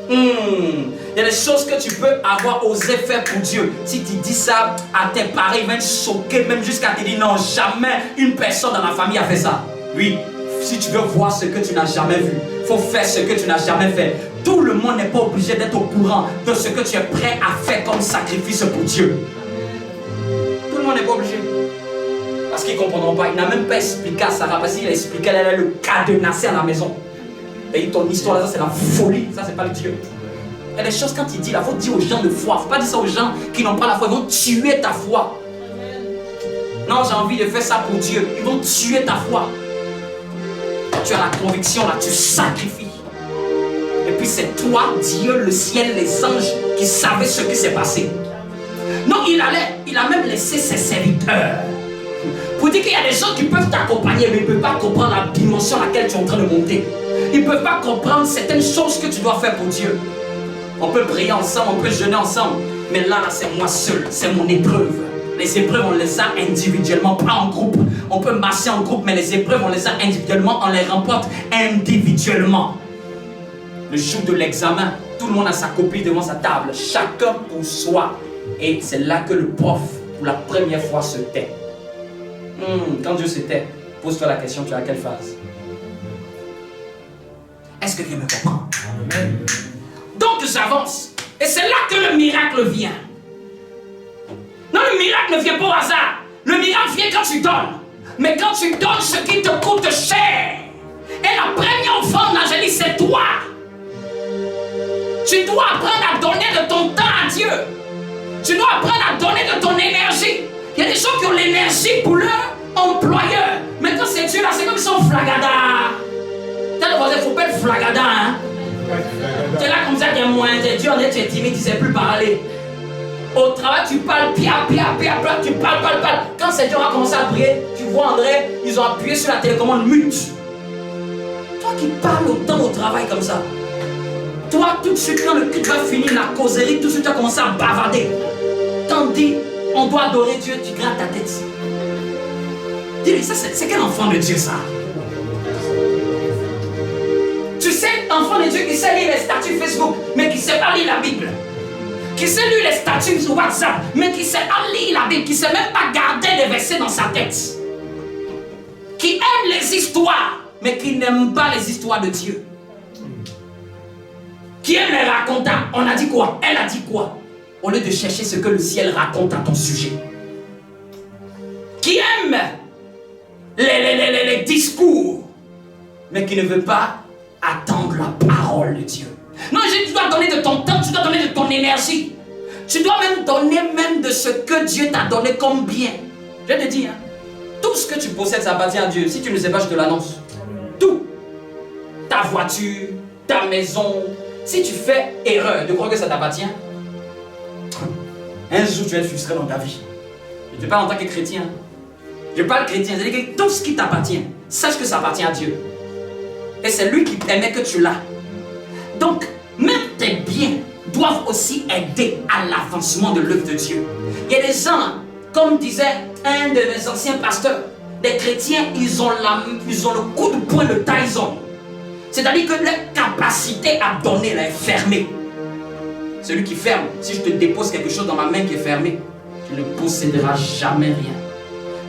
Il y a des choses que tu peux avoir osé faire pour Dieu. Si tu dis ça à tes parents, ils vont être choqués, même jusqu'à te dire non, jamais une personne dans la famille a fait ça. Oui, si tu veux voir ce que tu n'as jamais vu, il faut faire ce que tu n'as jamais fait. Tout le monde n'est pas obligé d'être au courant de ce que tu es prêt à faire comme sacrifice pour Dieu. Tout le monde n'est pas obligé. Parce qu'ils ne comprendront pas. Il n'a même pas expliqué à Sarah, parce qu'il a expliqué qu'elle allait le cadenasser à la maison. Et ton histoire, ça c'est la folie, ça c'est pas le Dieu. Il y a des choses quand il dit, il faut dire aux gens de foi. Il ne faut pas dire ça aux gens qui n'ont pas la foi. Ils vont tuer ta foi. Non, j'ai envie de faire ça pour Dieu. Ils vont tuer ta foi. Tu as la conviction là, tu sacrifies. Et puis c'est toi, Dieu, le ciel, les anges qui savaient ce qui s'est passé. Non, il a même laissé ses serviteurs. Pour dire qu'il y a des gens qui peuvent t'accompagner, mais ils ne peuvent pas comprendre la dimension à laquelle tu es en train de monter. Ils ne peuvent pas comprendre certaines choses que tu dois faire pour Dieu. On peut prier ensemble, on peut jeûner ensemble. Mais là c'est moi seul, c'est mon épreuve. Les épreuves, on les a individuellement, pas en groupe. On peut marcher en groupe, mais les épreuves, on les a individuellement, on les remporte individuellement. Le jour de l'examen, tout le monde a sa copie devant sa table, chacun pour soi. Et c'est là que le prof, pour la première fois, se tait. Quand Dieu se tait, pose-toi la question, tu es à quelle phase? Est-ce que Dieu me comprend? Amen. Donc j'avance. Et c'est là que le miracle vient. Non, le miracle ne vient pas au hasard. Le miracle vient quand tu donnes. Mais quand tu donnes ce qui te coûte cher. Et la première offrande, Angélique, c'est toi. Tu dois apprendre à donner de ton temps à Dieu. Tu dois apprendre à donner de ton énergie. Il y a des gens qui ont l'énergie pour leur employeur. Mais quand c'est Dieu là, c'est comme si on flagada. T'as le voisin, il ne faut pas être flagada. Hein? Tu es là comme ça, tu es moins, tu es dur, tu es timide, tu ne sais plus parler. Au travail, tu parles, tu parles. Quand ces gens ont commencé à prier, tu vois André, ils ont appuyé sur la télécommande mute. Toi qui parles autant au travail comme ça. Toi, tout de suite, quand le culte va finir, la causerie, tout de suite, tu vas commencer à bavarder. Quand on dit, on doit adorer Dieu, tu grattes ta tête. Dis-lui, ça, c'est quel enfant de Dieu, ça? Tu sais, enfant de Dieu qui sait lire les statuts Facebook, mais qui ne sait pas lire la Bible. Qui sait lire les statuts sur WhatsApp, mais qui ne sait pas lire la Bible, qui ne sait même pas garder les versets dans sa tête. Qui aime les histoires, mais qui n'aime pas les histoires de Dieu. Qui aime les racontants. On a dit quoi? Elle a dit quoi? Au lieu de chercher ce que le ciel raconte à ton sujet. Qui aime les discours, mais qui ne veut pas attendre la parole de Dieu. Non, tu dois donner de ton temps, tu dois donner de ton énergie. Tu dois même donner même de ce que Dieu t'a donné comme bien. Je te dis, hein, tout ce que tu possèdes, ça appartient à Dieu. Si tu ne sais pas, je te l'annonce. Tout. Ta voiture, ta maison. Si tu fais erreur de croire que ça t'appartient, un jour tu vas être frustré dans ta vie. Je te parle en tant que chrétien. Je parle chrétien, c'est-à-dire que tout ce qui t'appartient, sache que ça appartient à Dieu. Et c'est lui qui permet que tu l'as. Donc, même tes biens doivent aussi aider à l'avancement de l'œuvre de Dieu. Il y a des gens, comme disait un de mes anciens pasteurs, des chrétiens, ils ont le coup de poing de Tyson. C'est-à-dire que leur capacité à donner elle est fermée. Celui qui ferme, si je te dépose quelque chose dans ma main qui est fermée, tu ne posséderas jamais rien.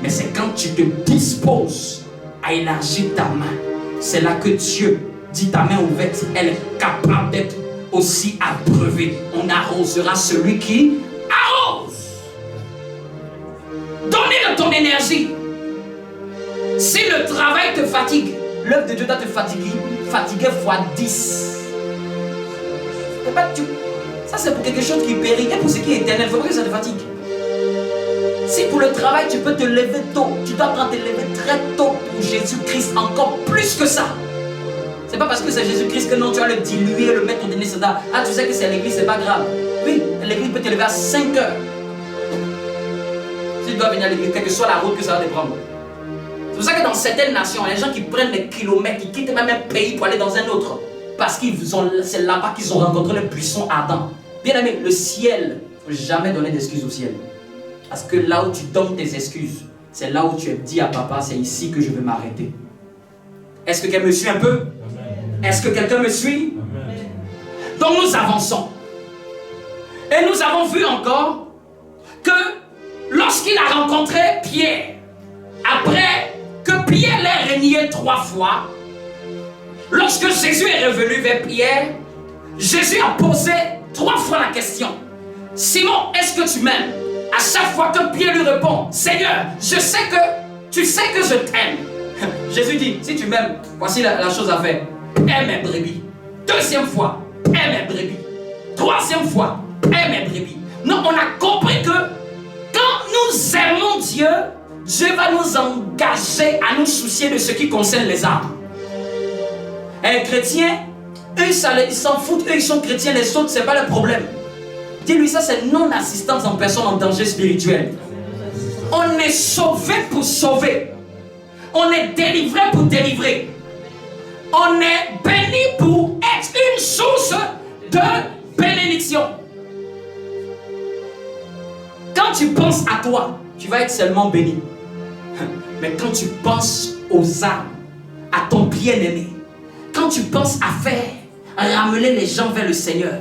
Mais c'est quand tu te disposes à élargir ta main, c'est là que Dieu dit ta main ouverte, elle est capable d'être aussi abreuvée. On arrosera celui qui arrose. Donnez de ton énergie. Si le travail te fatigue, l'œuvre de Dieu doit te fatiguer fois 10. Ça c'est pour quelque chose qui périt et pour ce qui est éternel. Il ne faut pas que ça te fatigue. Si pour le travail, tu peux te lever tôt, tu dois te lever très tôt pour Jésus-Christ, encore plus que ça. C'est pas parce que c'est Jésus-Christ que non, tu vas le diluer, le mettre au dernier standard. Ah, tu sais que c'est à l'église, c'est pas grave. Oui, l'église peut te lever à 5 heures. Si tu dois venir à l'église, quelle que soit la route que ça va te prendre. C'est pour ça que dans certaines nations, il y a des gens qui prennent des kilomètres, qui quittent même un pays pour aller dans un autre. Parce que c'est là-bas qu'ils ont rencontré le buisson ardent. Bien aimé, le ciel, il ne faut jamais donner d'excuses au ciel. Parce que là où tu donnes tes excuses, c'est là où tu as dit à papa, c'est ici que je vais m'arrêter. Est-ce que quelqu'un me suit un peu? Est-ce que quelqu'un me suit? Donc nous avançons. Et nous avons vu encore que lorsqu'il a rencontré Pierre, après que Pierre l'ait renié 3 fois, lorsque Jésus est revenu vers Pierre, Jésus a posé 3 fois la question. Simon, est-ce que tu m'aimes? À chaque fois que Pierre lui répond, Seigneur, je sais que tu sais que je t'aime. Jésus dit, si tu m'aimes, voici la chose à faire. Aime mes brebis. 2e fois, aime mes brebis. 3e fois, aime mes brebis. Non, on a compris que quand nous aimons Dieu, Dieu va nous engager à nous soucier de ce qui concerne les âmes. Un chrétien, eux, ils s'en foutent, eux, ils sont chrétiens, les autres, c'est pas le problème. Dis-lui, ça, c'est non-assistance en personne en danger spirituel. On est sauvé pour sauver. On est délivré pour délivrer. On est béni pour être une source de bénédiction. Quand tu penses à toi, tu vas être seulement béni. Mais quand tu penses aux âmes, à ton bien-aimé, quand tu penses à faire ramener les gens vers le Seigneur,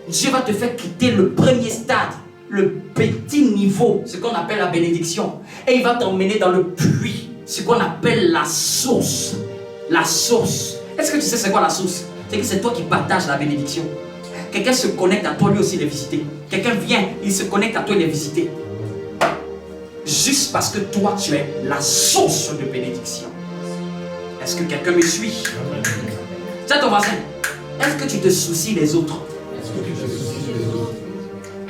Dieu va te faire quitter le premier stade, le petit niveau, ce qu'on appelle la bénédiction. Et il va t'emmener dans le puits, ce qu'on appelle la source. La source. Est-ce que tu sais c'est quoi la source? C'est que c'est toi qui partages la bénédiction. Quelqu'un se connecte à toi, lui aussi il est visité. Quelqu'un vient, il se connecte à toi, il est visité. Juste parce que toi tu es la source de bénédiction. Est-ce que quelqu'un me suit? C'est ton voisin. Est-ce que tu te soucies des autres?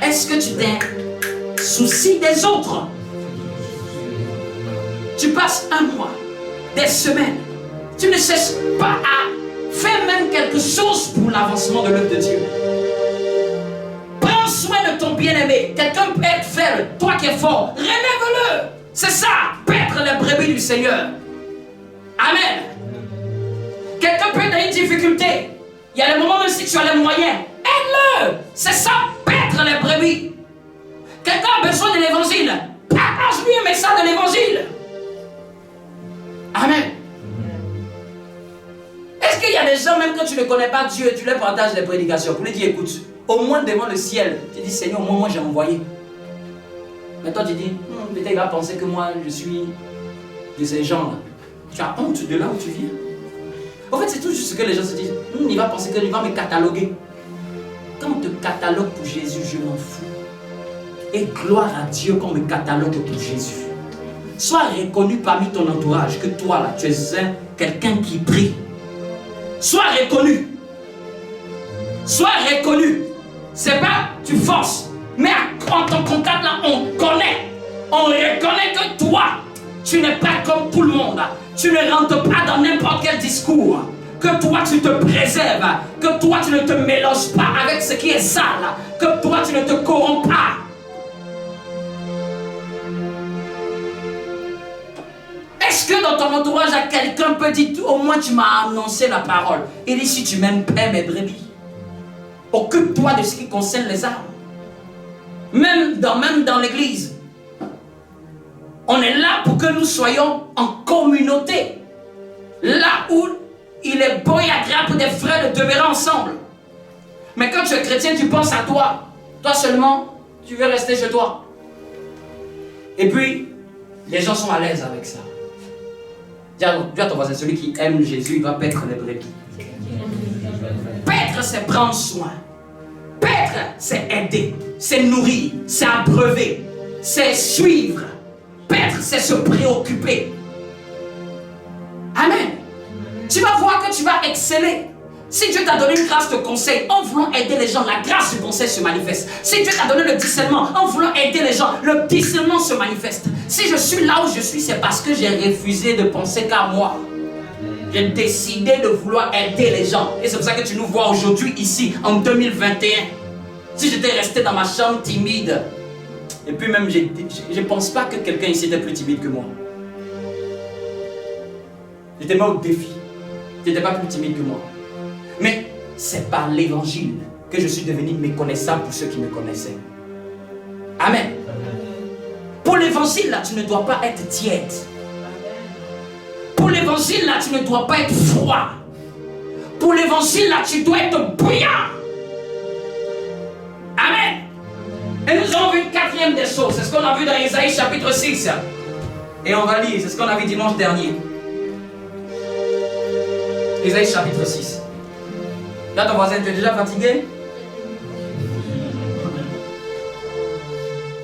Est-ce que tu te soucies des autres? Tu passes un mois, des semaines, tu ne cesses pas à faire même quelque chose pour l'avancement de l'œuvre de Dieu. Prends soin de ton bien-aimé. Quelqu'un peut être faible, toi qui es fort, relève-le. C'est ça, paître les brebis du Seigneur. Amen. Quelqu'un peut être dans une difficulté. Il y a des moments même si tu as les moyens, aide-le. C'est ça, paître les brebis. Quelqu'un a besoin de l'évangile, partage-lui un message de l'évangile. Amen. Est-ce qu'il y a des gens, même quand tu ne connais pas Dieu, tu leur partages les prédications pour lui dire, écoute, au moins devant le ciel, tu dis, Seigneur, moi j'ai envoyé. Mais toi tu dis, peut-être il va penser que moi je suis de ces gens-là. Tu as honte de là où tu viens. En fait, c'est tout juste ce que les gens se disent. Il va penser qu'il va me cataloguer. Quand on te catalogue pour Jésus, je m'en fous. Et gloire à Dieu qu'on me catalogue pour Jésus. Sois reconnu parmi ton entourage que toi là, tu es quelqu'un qui prie. Sois reconnu. Sois reconnu. C'est pas tu forces. Mais en ton contact là, on connaît. On reconnaît que toi, tu n'es pas comme tout le monde. Tu ne rentres pas dans n'importe quel discours. Que toi tu te préserves. Que toi tu ne te mélanges pas avec ce qui est sale. Que toi tu ne te corromps pas. Est-ce que dans ton entourage, quelqu'un peut dire, au moins tu m'as annoncé la parole. Il dit, si tu m'aimes, paie mes brebis. Occupe-toi de ce qui concerne les âmes. Même dans l'église. On est là pour que nous soyons en communauté. Là où il est bon et agréable pour des frères de demeurer ensemble. Mais quand tu es chrétien, tu penses à toi. Toi seulement, tu veux rester chez toi. Et puis, les gens sont à l'aise avec ça. Dis à ton voisin, celui qui aime Jésus, il va paître les brebis. Paître, c'est prendre soin. Paître, c'est aider, c'est nourrir, c'est abreuver, c'est suivre. Paître, c'est se préoccuper. Amen. Tu vas voir que tu vas exceller. Si Dieu t'a donné une grâce de conseil, en voulant aider les gens, la grâce du conseil se manifeste. Si Dieu t'a donné le discernement, en voulant aider les gens, le discernement se manifeste. Si je suis là où je suis, c'est parce que j'ai refusé de penser qu'à moi. J'ai décidé de vouloir aider les gens. Et c'est pour ça que tu nous vois aujourd'hui ici, en 2021. Si j'étais resté dans ma chambre timide, et puis même, je ne pense pas que quelqu'un ici était plus timide que moi. J'étais mis au défi. Tu n'étais pas plus timide que moi. Mais c'est par l'évangile que je suis devenu méconnaissable pour ceux qui me connaissaient. Amen. Pour l'évangile, là, tu ne dois pas être tiède. Pour l'évangile, là, tu ne dois pas être froid. Pour l'évangile, là, tu dois être bouillant. Amen. Et nous avons vu une quatrième des choses. C'est ce qu'on a vu dans Isaïe chapitre 6. Et on va lire, c'est ce qu'on a vu dimanche dernier. Isaïe chapitre 6. Là, ton voisin, tu es déjà fatigué?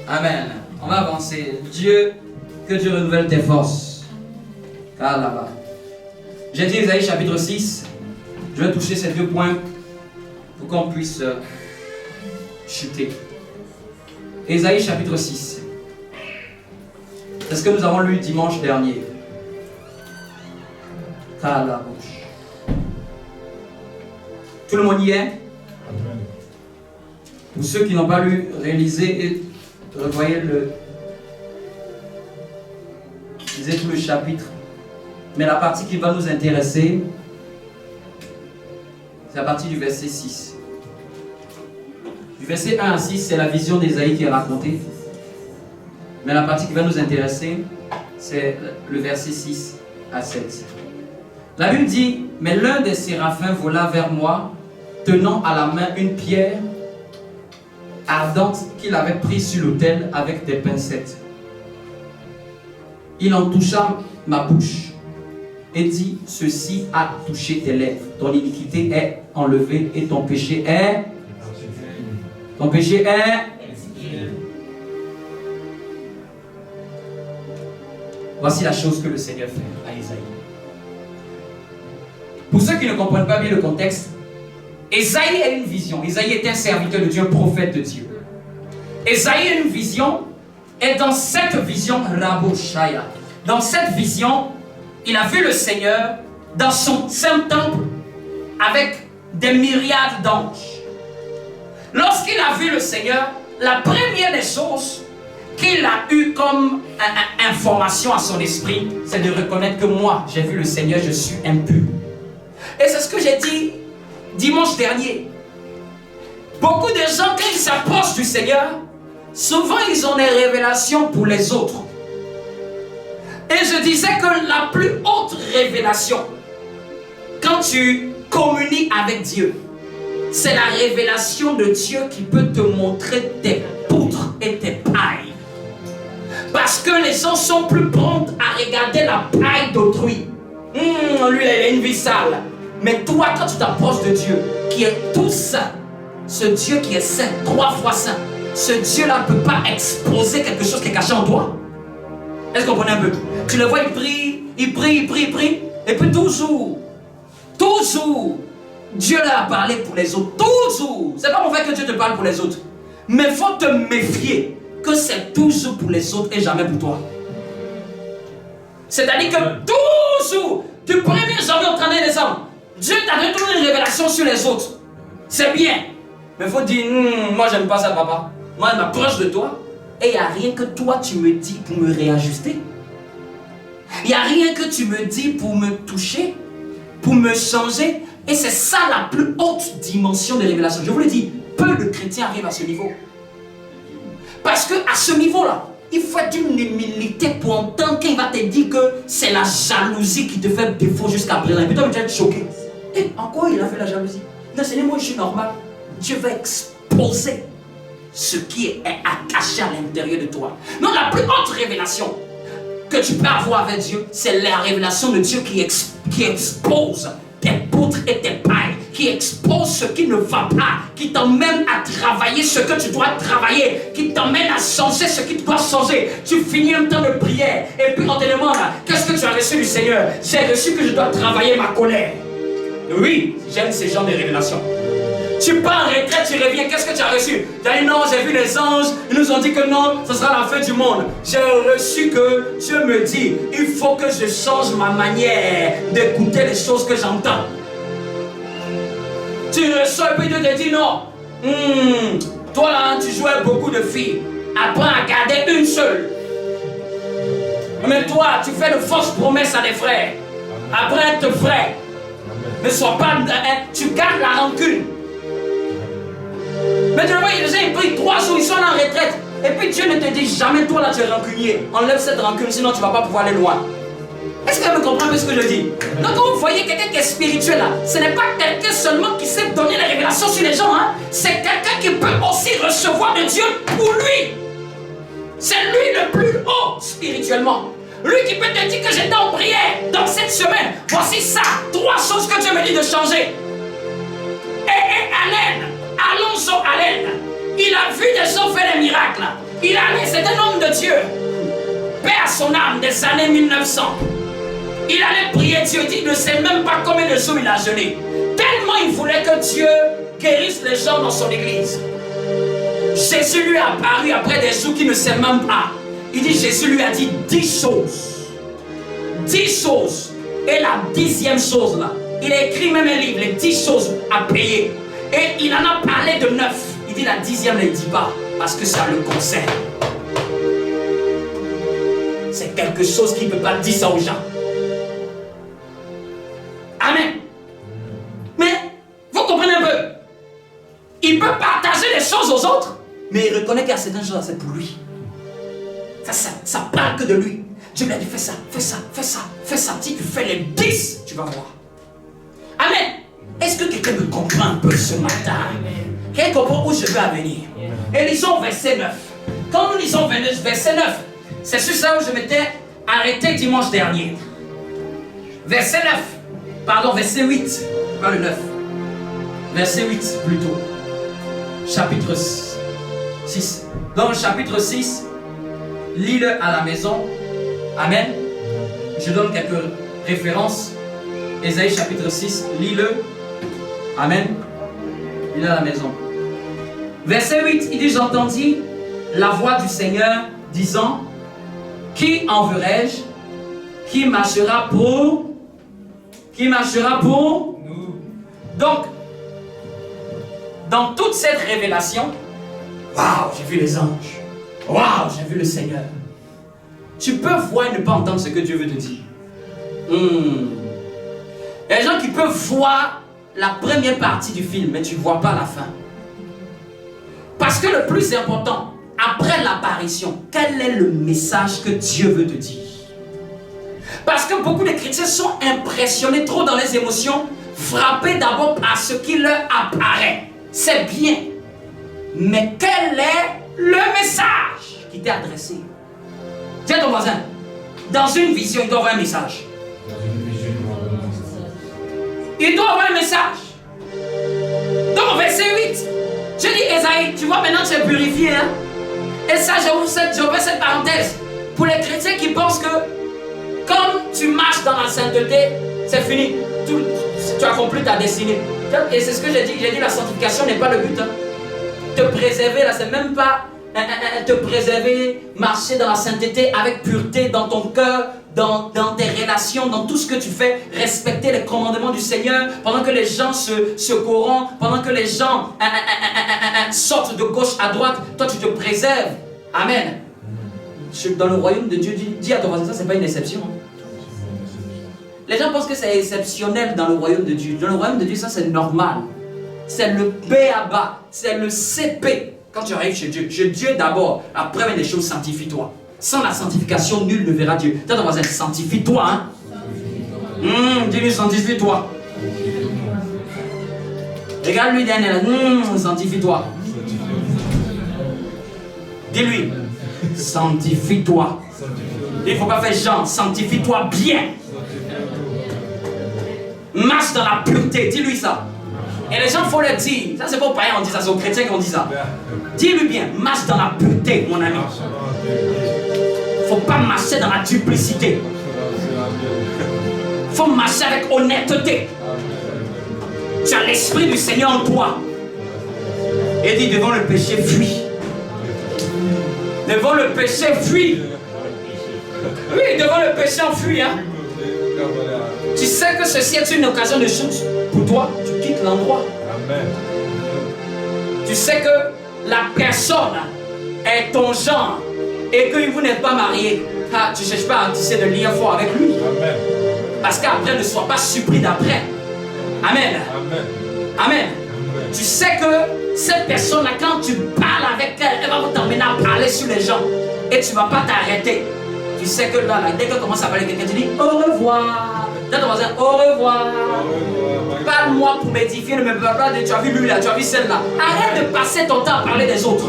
Amen. On va avancer. Que Dieu renouvelle tes forces. Car là-bas. J'ai dit Isaïe chapitre 6. Je vais toucher ces 2 points pour qu'on puisse chuter. Isaïe chapitre 6. C'est ce que nous avons lu dimanche dernier. Car la bouche. Tout le monde y est? Pour ceux qui n'ont pas lu, réalisez et revoyez lisez tout le chapitre. Mais la partie qui va nous intéresser, c'est la partie du verset 6. Du verset 1 à 6, c'est la vision d'Ésaïe qui est racontée. Mais la partie qui va nous intéresser, c'est le verset 6 à 7. La Bible dit, mais l'un des séraphins vola vers moi, tenant à la main une pierre ardente qu'il avait prise sur l'autel avec des pincettes. Il en toucha ma bouche et dit, ceci a touché tes lèvres. Ton iniquité est enlevée et ton péché est... Ton péché est... Voici la chose que le Seigneur fait à Ésaïe. Pour ceux qui ne comprennent pas bien le contexte, Ésaïe a une vision. Ésaïe est un serviteur de Dieu, un prophète de Dieu. Ésaïe a une vision, et dans cette vision, Raboshaya, dans cette vision, il a vu le Seigneur dans son saint temple avec des myriades d'anges. Lorsqu'il a vu le Seigneur, la première des choses qu'il a eu comme information à son esprit, c'est de reconnaître que moi, j'ai vu le Seigneur, je suis impur. Et c'est ce que j'ai dit dimanche dernier. Beaucoup de gens, quand ils s'approchent du Seigneur, souvent ils ont des révélations pour les autres. Et je disais que la plus haute révélation, quand tu communies avec Dieu, c'est la révélation de Dieu qui peut te montrer tes poutres et tes pailles. Parce que les gens sont plus prompts à regarder la paille d'autrui. Lui, il a une vie sale. Mais toi, quand tu t'approches de Dieu, qui est tout saint, ce Dieu qui est saint, 3 fois saint, ce Dieu-là ne peut pas exposer quelque chose qui est caché en toi. Est-ce que vous comprenez un peu? Tu le vois, il prie, et puis toujours, Dieu l'a parlé pour les autres. Toujours. C'est pas mauvais que Dieu te parle pour les autres. Mais il faut te méfier que c'est toujours pour les autres et jamais pour toi. C'est-à-dire que toujours, du 1er janvier au 31 décembre, Dieu t'a donné une révélation sur les autres. C'est bien. Mais il faut dire, moi j'aime pas ça, papa. Moi je m'approche de toi et il n'y a rien que toi tu me dis pour me réajuster. Il n'y a rien que tu me dis pour me toucher, pour me changer. Et c'est ça la plus haute dimension de révélation. Je vous le dis, peu de chrétiens arrivent à ce niveau. Parce qu'à ce niveau-là, il faut être une humilité pour entendre qu'il va te dire que c'est la jalousie qui te fait défaut jusqu'à présent. Et puis toi, tu vas être choqué. Et en quoi il a fait la jalousie? Non, Seigneur, moi je suis normal. Dieu va exposer ce qui est caché à l'intérieur de toi. Non, la plus haute révélation que tu peux avoir avec Dieu, c'est la révélation de Dieu qui expose tes poutres et tes pailles, qui expose ce qui ne va pas, qui t'emmène à travailler ce que tu dois travailler, qui t'emmène à changer ce qui doit changer. Tu finis un temps de prière et puis on te demande, qu'est-ce que tu as reçu du Seigneur? J'ai reçu que je dois travailler ma colère. Oui, j'aime ces genres de révélations. Tu pars en retraite, tu reviens, qu'est-ce que tu as reçu? Tu as dit non, j'ai vu les anges, ils nous ont dit que non, ce sera la fin du monde. J'ai reçu que Dieu me dit, il faut que je change ma manière d'écouter les choses que j'entends. Tu reçois et puis Dieu te dit non. Toi là, tu jouais beaucoup de filles. Apprends à garder une seule. Mais toi, tu fais de fausses promesses à des frères. Apprends à être frère. Ne sois pas... tu gardes la rancune. Mais tu vois, les gens ils prient 3 jours, ils sont en retraite. Et puis Dieu ne te dit jamais, toi là tu es rancunier. Enlève cette rancune, sinon tu ne vas pas pouvoir aller loin. Est-ce que vous comprenez un peu ce que je dis? Donc quand vous voyez quelqu'un qui est spirituel là, ce n'est pas quelqu'un seulement qui sait donner les révélations sur les gens. Hein? C'est quelqu'un qui peut aussi recevoir de Dieu pour lui. C'est lui le plus haut spirituellement. Lui qui peut te dire que j'étais en prière dans cette semaine. Voici ça, 3 choses que Dieu me dit de changer. Et Allen, Alonso Allen, il a vu des gens faire des miracles. C'est un homme de Dieu. Paix à son âme des années 1900. Il allait prier Dieu, il ne sait même pas combien de jours il a jeûné. Tellement il voulait que Dieu guérisse les gens dans son église. Jésus lui est apparu après des jours qu'il ne sait même pas. Il dit, Jésus lui a dit 10 choses. 10 choses. Et la 10e chose là, il a écrit même un livre, les 10 choses à payer. Et il en a parlé de 9. Il dit la 10e ne le dit pas, parce que ça le concerne. C'est quelque chose qu'il ne peut pas dire ça aux gens. Amen. Mais, vous comprenez un peu? Il peut partager les choses aux autres, mais il reconnaît qu'il y a certaines choses, c'est pour lui. Ça parle que de lui. Dieu lui a dit, fais ça, fais ça, fais ça, fais ça. Si tu fais les 10, tu vas voir. Amen. Est-ce que quelqu'un me comprend un peu ce matin? Quelqu'un comprend où je veux en venir? Et lisons verset 9. Quand nous lisons verset 9, c'est sur ça où je m'étais arrêté dimanche dernier. Verset 9. Pardon, verset 8. Pas le 9. Verset 8 plutôt. Chapitre 6. Dans le chapitre 6, lis-le à la maison. Amen. Je donne quelques références. Ésaïe chapitre 6, lis-le. Amen. Lis-le à la maison. Verset 8, il dit, j'entendis la voix du Seigneur disant, qui enverrai-je? Qui marchera pour nous? Donc, dans toute cette révélation, waouh, j'ai vu les anges. Waouh, j'ai vu le Seigneur. Tu peux voir et ne pas entendre ce que Dieu veut te dire. Il y a des gens qui peuvent voir la première partie du film, mais tu ne vois pas la fin. Parce que le plus important, après l'apparition, quel est le message que Dieu veut te dire? Parce que beaucoup de chrétiens sont impressionnés trop dans les émotions, frappés d'abord par ce qui leur apparaît. C'est bien. Mais quel est le message qui t'est adressé? Tiens ton voisin. Dans une vision, il doit avoir un message. Il doit avoir un message. Donc, verset 8. Je dis, Esaïe, tu vois maintenant tu es purifié. Hein? Et ça, j'ouvre cette parenthèse. Pour les chrétiens qui pensent que comme tu marches dans la sainteté, c'est fini. Tu accomplis ta destinée. Et c'est ce que j'ai dit. J'ai dit, la sanctification n'est pas le but. Hein. Te préserver, là, c'est même pas te préserver, marcher dans la sainteté avec pureté dans ton cœur, dans tes relations, dans tout ce que tu fais, respecter les commandements du Seigneur, pendant que les gens se corrompent, pendant que les gens sortent de gauche à droite, toi tu te préserves. Amen. Dans le royaume de Dieu, dis à ton voisin, ça c'est pas une exception. Les gens pensent que c'est exceptionnel dans le royaume de Dieu. Dans le royaume de Dieu, ça c'est normal. C'est le B.A.B.A. C'est le CP. Quand tu arrives chez Dieu, Dieu d'abord, la première des choses, sanctifie-toi. Sans la sanctification, nul ne verra Dieu. Dis à ton voisin, sanctifie-toi. Hein? Dis-lui, sanctifie-toi. Regarde-lui derrière, sanctifie-toi. Dis-lui, sanctifie-toi. Il ne faut pas faire genre, sanctifie-toi bien. Marche dans la pureté, dis-lui ça. Et les gens, il faut le dire. Ça, c'est pas aux païens, on dit ça, c'est aux chrétiens qu'on dit ça. Dis-lui bien, marche dans la pureté, mon ami. Il ne faut pas marcher dans la duplicité. Il faut marcher avec honnêteté. tu as l'Esprit du Seigneur en toi. Et dit devant le péché, fuis. Devant le péché, fuis. Oui, devant le péché, on fuit. Hein? Tu sais que ceci est une occasion de chute pour toi. Tu quittes l'endroit. Amen. Tu sais que la personne est ton genre et que vous n'êtes pas marié. Ah, tu ne cherches pas à tisser de lien fort avec lui. Amen. Parce qu'après, ne sois pas surpris d'après. Amen. Amen. Amen. Tu sais que cette personne-là, quand tu parles avec elle, elle va vous t'emmener à parler sur les gens. Et tu ne vas pas t'arrêter. Tu sais que là, dès qu'elle commence à parler avec quelqu'un, tu dis au revoir. Dans ton voisin, au revoir. Parle-moi pour m'édifier, ne me parle pas de tu as vu lui là, tu as vu celle-là. Arrête de passer ton temps à parler des autres.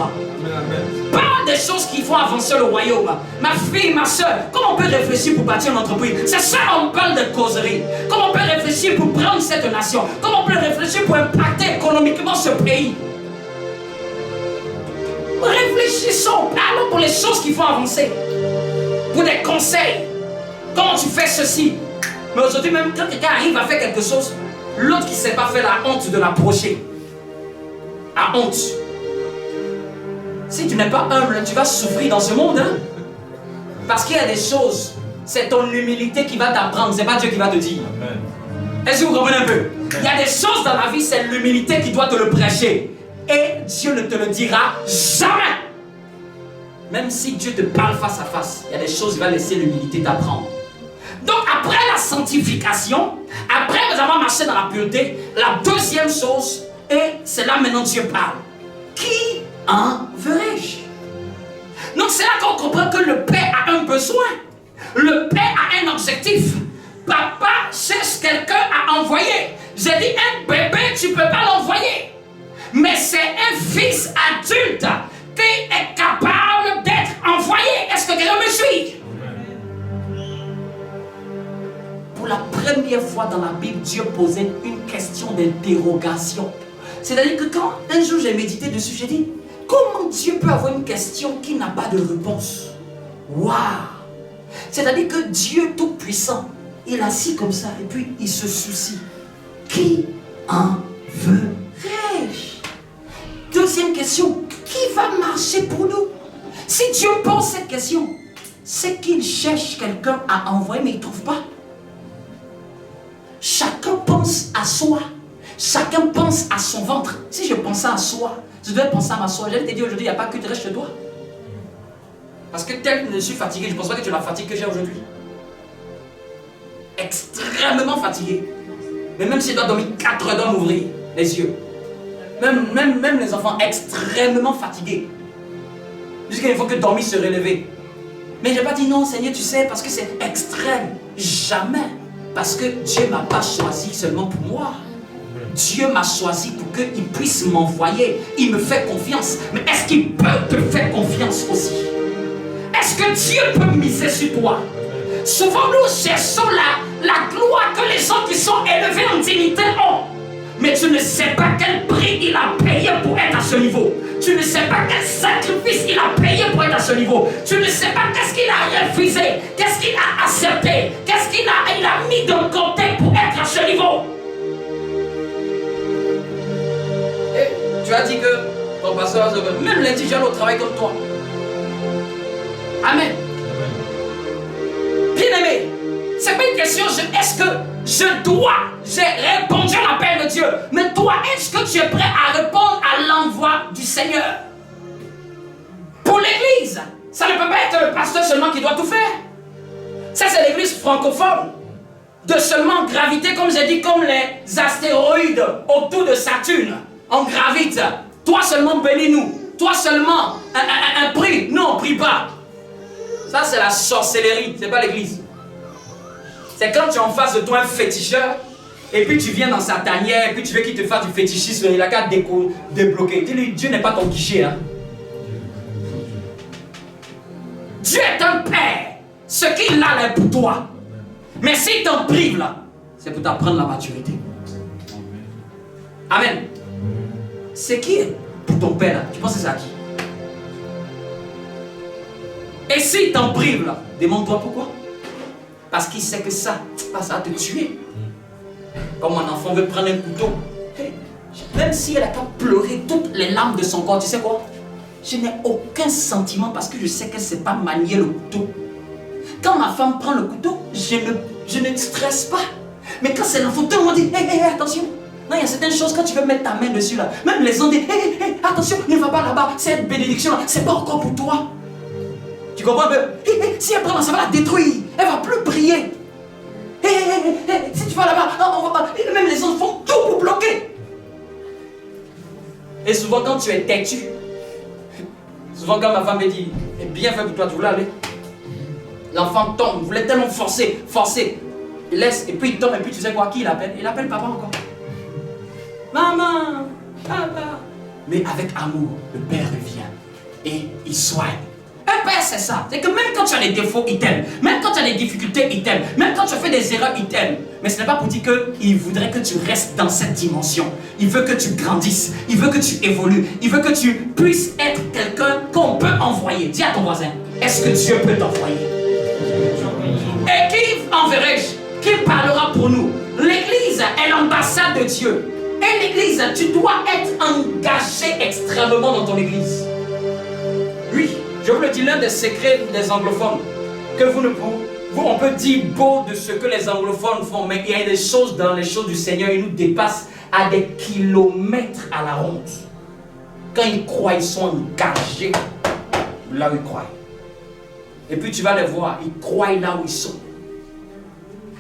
Parle des choses qui font avancer le royaume. Ma fille, ma soeur, comment on peut réfléchir pour bâtir une entreprise? C'est ça, on parle de causerie. Comment on peut réfléchir pour prendre cette nation? Comment on peut réfléchir pour impacter économiquement ce pays? Réfléchissons, parlons pour les choses qui font avancer. Pour des conseils. Comment tu fais ceci? Mais aujourd'hui même, quand quelqu'un arrive à faire quelque chose, l'autre qui ne sait pas faire la honte de l'approcher. La honte. Si tu n'es pas humble, tu vas souffrir dans ce monde. Hein? Parce qu'il y a des choses, c'est ton humilité qui va t'apprendre, ce n'est pas Dieu qui va te dire. Est-ce que vous comprenez un peu? Il y a des choses dans la vie, c'est l'humilité qui doit te le prêcher. Et Dieu ne te le dira jamais. Même si Dieu te parle face à face, il y a des choses, il va laisser l'humilité t'apprendre. Donc après la sanctification, après nous avons marché dans la pureté, la deuxième chose, et c'est là maintenant Dieu parle. Qui enverrai-je? Donc c'est là qu'on comprend que le Père a un besoin. Le Père a un objectif. Papa cherche quelqu'un à envoyer. J'ai dit un bébé, tu ne peux pas l'envoyer. Mais c'est un fils adulte qui est capable d'être envoyé. Est-ce que quelqu'un me suit? Pour la première fois dans la Bible, Dieu posait une question d'interrogation. C'est-à-dire que quand un jour j'ai médité dessus, j'ai dit, comment Dieu peut avoir une question qui n'a pas de réponse? Waouh! C'est-à-dire que Dieu Tout-Puissant, il est assis comme ça et puis il se soucie. Qui enverrai-je? Deuxième question, qui va marcher pour nous? Si Dieu pose cette question, c'est qu'il cherche quelqu'un à envoyer, mais il ne trouve pas. Chacun pense à soi. Chacun pense à son ventre. Si je pensais à soi, je devais penser à ma soeur. J'allais te dire aujourd'hui, il n'y a pas que tu restes chez toi. Parce que tel que je suis fatigué, je ne pense pas que tu as la fatigue que j'ai aujourd'hui. Extrêmement fatigué. Mais même si je dois dormir 4 heures, m'ouvrir les yeux. Même les enfants extrêmement fatigués. Jusqu'il faut que dormir se relever. Mais je n'ai pas dit non, Seigneur, tu sais, parce que c'est extrême. Jamais. Parce que Dieu ne m'a pas choisi seulement pour moi. Dieu m'a choisi pour qu'il puisse m'envoyer. Il me fait confiance. Mais est-ce qu'il peut te faire confiance aussi? Est-ce que Dieu peut miser sur toi? Souvent nous cherchons la gloire que les gens qui sont élevés en dignité ont. Mais tu ne sais pas quel prix il a payé pour être à ce niveau. Tu ne sais pas quel sacrifice il a payé pour être à ce niveau. Tu ne sais pas qu'est-ce qu'il a refusé, qu'est-ce qu'il a accepté, qu'est-ce qu'il a mis de côté pour être à ce niveau. Et tu as dit que ton pasteur, même lundi, j'ai au travail comme toi. Amen. Bien-aimé, c'est pas une question, est-ce que j'ai répondu à l'appel de Dieu. Mais toi, est-ce que tu es prêt à répondre à l'envoi du Seigneur? Pour l'église, ça ne peut pas être le pasteur seulement qui doit tout faire. Ça, c'est l'église francophone. De seulement graviter, comme j'ai dit, comme les astéroïdes autour de Saturne. On gravite. Toi seulement bénis-nous. Toi seulement un prix. Non, on ne prie pas. Ça, c'est la sorcellerie. Ce n'est pas l'église. C'est quand tu es en face de toi un féticheur, et puis tu viens dans sa tanière, et puis tu veux qu'il te fasse du fétichisme, il a qu'à débloquer. Dis-lui, Dieu n'est pas ton guichet. Hein? Dieu est un père. Ce qu'il a là est pour toi. Mais s'il t'en prive là, c'est pour t'apprendre la maturité. Amen. C'est qui est pour ton père là? Tu penses que c'est à qui? Et s'il t'en prive là, demande-toi pourquoi. Parce qu'il sait que ça va te tuer. Comme un enfant veut prendre un couteau. même si elle a qu'à pleurer toutes les larmes de son corps, tu sais quoi? Je n'ai aucun sentiment parce que je sais qu'elle ne sait pas manier le couteau. Quand ma femme prend le couteau, je ne stresse pas. Mais quand c'est l'enfant, tout le monde dit hé, attention. Non, il y a certaines choses, quand tu veux mettre ta main dessus, là, même les gens disent hé, attention, ne va pas là-bas. Cette bénédiction-là, c'est pas encore pour toi. Tu comprends un peu? Si elle prend, ça va la détruire. Elle ne va plus prier. Si tu vas là-bas, on va pas. Même les gens font tout pour bloquer. Et souvent, quand tu es têtu, souvent, quand ma femme me dit, eh bien fait pour toi, tu voulais aller. L'enfant tombe, il voulait tellement forcer. Il laisse, et puis il tombe, et puis tu sais quoi, qui il appelle? Il appelle papa encore. Maman, papa. Mais avec amour, le père revient et il soigne. Un père, c'est ça. C'est que même quand tu as des défauts, il t'aime. Même quand tu as des difficultés, il t'aime. Même quand tu fais des erreurs, il t'aime. Mais ce n'est pas pour dire qu'il voudrait que tu restes dans cette dimension. Il veut que tu grandisses. Il veut que tu évolues. Il veut que tu puisses être quelqu'un qu'on peut envoyer. Dis à ton voisin, est-ce que Dieu peut t'envoyer? Et qui enverrai-je? Qui parlera pour nous? L'église est l'ambassade de Dieu. Et l'église, tu dois être engagé extrêmement dans ton église. Oui. Je vous le dis, l'un des secrets des anglophones, que on peut dire beau de ce que les anglophones font, mais il y a des choses dans les choses du Seigneur, ils nous dépassent à des kilomètres à la ronde. Quand ils croient, ils sont engagés là où ils croient. Et puis tu vas les voir, ils croient là où ils sont.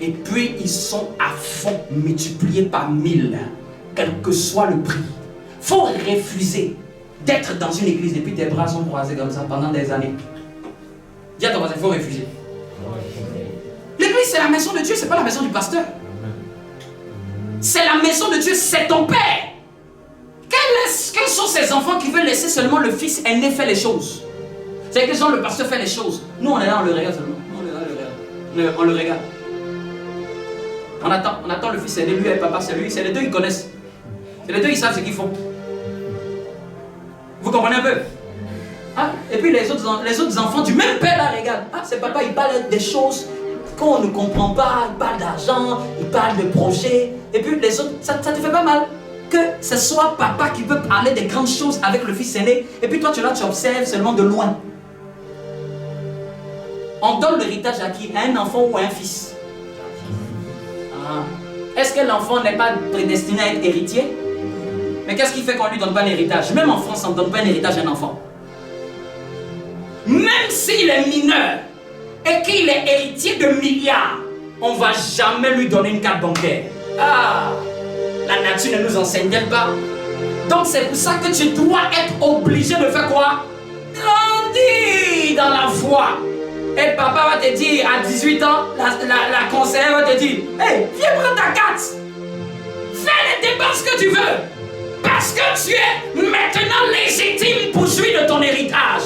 Et puis ils sont à fond, multipliés par 1000, quel que soit le prix. Il faut refuser d'être dans une église et puis tes bras sont croisés comme ça pendant des années. Dis à ton voisin, il faut refuser. L'église, c'est la maison de Dieu, c'est pas la maison du pasteur. C'est la maison de Dieu, c'est ton père. Quels sont ces enfants qui veulent laisser seulement le fils aîné faire les choses? C'est que genre le pasteur fait les choses. Nous, on est là, on le regarde seulement. On le regarde. On attend le fils aîné, lui et papa, c'est lui. C'est les deux, ils connaissent. C'est les deux, ils savent ce qu'ils font. Vous comprenez un peu? Ah, et puis les autres enfants du même père là, regarde. Ah, c'est papa, il parle des choses qu'on ne comprend pas. Il parle d'argent, il parle de projets. Et puis les autres, ça te fait pas mal que ce soit papa qui peut parler des grandes choses avec le fils aîné. Et puis toi, tu es là, tu observes seulement de loin. On donne l'héritage à qui? À un enfant ou à un fils? Ah. Est-ce que l'enfant n'est pas prédestiné à être héritier? Mais qu'est-ce qui fait qu'on ne lui donne pas l'héritage? Même en France, on ne donne pas un héritage à un enfant. Même s'il est mineur et qu'il est héritier de milliards, on ne va jamais lui donner une carte bancaire. Ah, la nature ne nous enseigne-t-elle pas? Donc c'est pour ça que tu dois être obligé de faire quoi? Grandir dans la foi. Et papa va te dire à 18 ans, la conseillère va te dire, hey, viens prendre ta carte. Fais les dépenses que tu veux. Parce que tu es maintenant légitime pour jouir de ton héritage.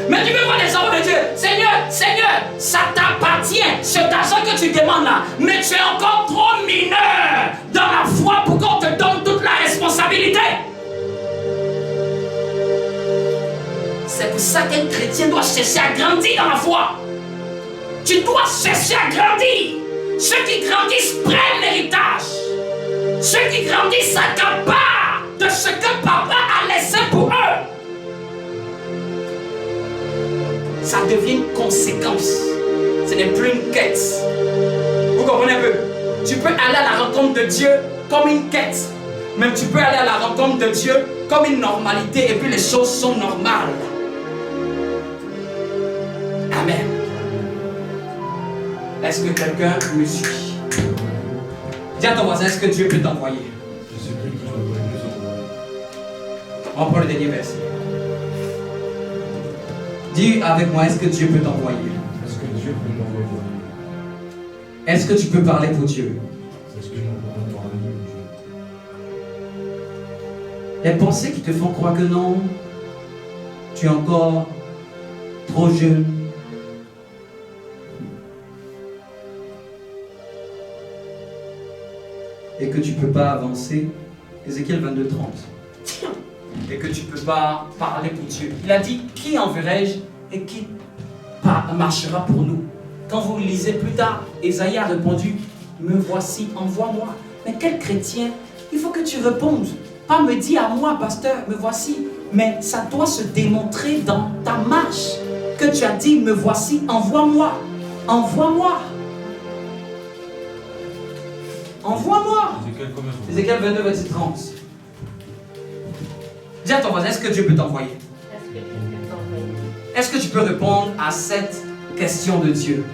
Mais tu veux voir les enfants de Dieu. Seigneur, ça t'appartient, cet argent que tu demandes là. Mais tu es encore trop mineur dans la foi pour qu'on te donne toute la responsabilité. C'est pour ça qu'un chrétien doit chercher à grandir dans la foi. Tu dois chercher à grandir. Ceux qui grandissent prennent l'héritage. Ceux qui grandissent s'accaparent de ce que papa a laissé pour eux. Ça devient une conséquence. Ce n'est plus une quête. Vous comprenez un peu? Tu peux aller à la rencontre de Dieu comme une quête. Même tu peux aller à la rencontre de Dieu comme une normalité et puis les choses sont normales. Amen. Est-ce que quelqu'un me suit? Dis à ton voisin, est-ce que Dieu peut t'envoyer? On prend le dernier verset. Dis avec moi, est-ce que Dieu peut t'envoyer? Est-ce que Dieu peut m'envoyer? Est-ce que tu peux parler pour Dieu? Est-ce que je peux parler pour Dieu? Les pensées qui te font croire que non, tu es encore trop jeune. Et que tu ne peux pas avancer. Ézéchiel 22:30. Et que tu ne peux pas parler pour Dieu. Il a dit, qui enverrai-je et qui marchera pour nous? Quand vous lisez plus tard, Ésaïe a répondu, me voici, envoie-moi. Mais quel chrétien? Il faut que tu répondes. Pas me dire à moi, pasteur, me voici. Mais ça doit se démontrer dans ta marche. Que tu as dit, me voici, envoie-moi. Envoie-moi. Envoie-moi. Ézéchiel 22, verset 30. Dis à ton voisin, est-ce que Dieu peut t'envoyer? Est-ce que tu peux répondre à cette question de Dieu?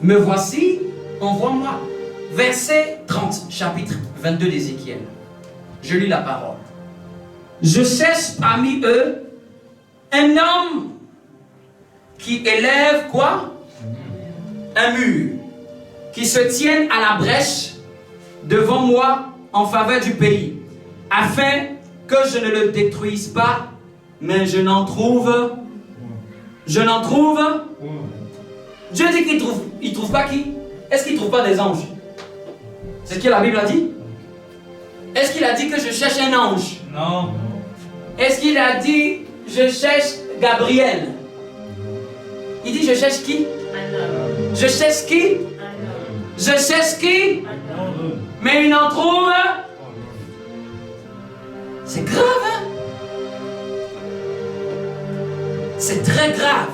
Me voici, envoie-moi. Verset 30, chapitre 22 d'Ézéchiel. Je lis la parole. Je cherche parmi eux un homme qui élève quoi? Un mur, qui se tienne à la brèche devant moi en faveur du pays, afin que je ne le détruise pas, mais je n'en trouve. Je n'en trouve. Dieu dit qu'il trouve. Il trouve pas qui? Est-ce qu'il trouve pas des anges? C'est ce que la Bible a dit? Est-ce qu'il a dit que je cherche un ange? Non. Est-ce qu'il a dit je cherche Gabriel? Il dit je cherche qui? Un homme. Je cherche qui? Un homme. Je cherche qui? Un homme. Mais il en trouve. C'est grave, hein? C'est très grave.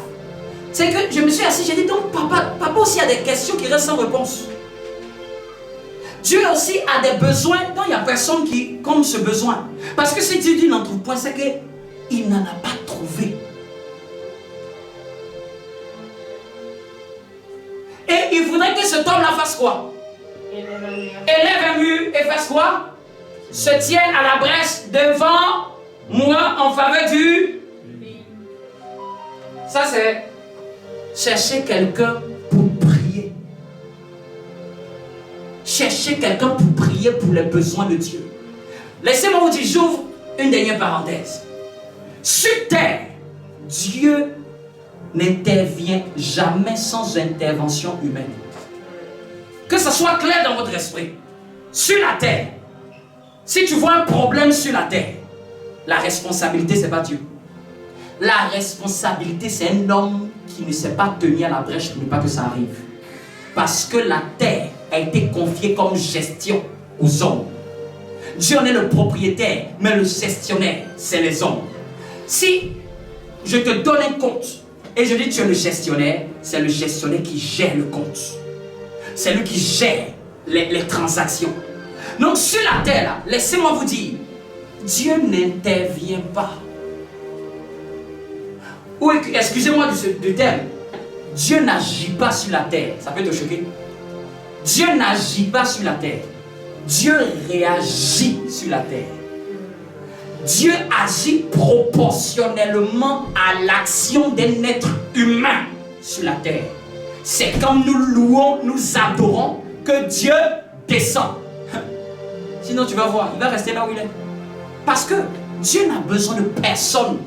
C'est que je me suis assis, j'ai dit donc papa aussi a des questions qui restent sans réponse. Dieu aussi a des besoins dont il n'y a personne qui comble ce besoin. Parce que si Dieu dit n'en trouve point, c'est qu'il n'en a pas trouvé. Et il voudrait que cet homme-là fasse quoi? Élève un mur et fasse quoi? Se tienne à la brèche devant moi en faveur du... Ça c'est chercher quelqu'un pour prier. Chercher quelqu'un pour prier pour les besoins de Dieu. Laissez-moi vous dire, j'ouvre une dernière parenthèse. Sur terre, Dieu n'intervient jamais sans intervention humaine. Que ce soit clair dans votre esprit. Sur la terre, si tu vois un problème sur la terre, la responsabilité, c'est pas Dieu. La responsabilité, c'est un homme qui ne sait pas tenir la brèche pour ne pas que ça arrive. Parce que la terre a été confiée comme gestion aux hommes. Dieu en est le propriétaire, mais le gestionnaire, c'est les hommes. Si je te donne un compte et je dis tu es le gestionnaire, c'est le gestionnaire qui gère le compte. C'est lui qui gère les transactions. Donc sur la terre, là, laissez-moi vous dire, Dieu n'intervient pas. Ou excusez-moi du terme, Dieu n'agit pas sur la terre. Ça peut te choquer. Dieu n'agit pas sur la terre. Dieu réagit sur la terre. Dieu agit proportionnellement à l'action d'un être humain sur la terre. C'est quand nous louons, nous adorons que Dieu descend. Sinon tu vas voir, il va rester là où il est. Parce que Dieu n'a besoin de personne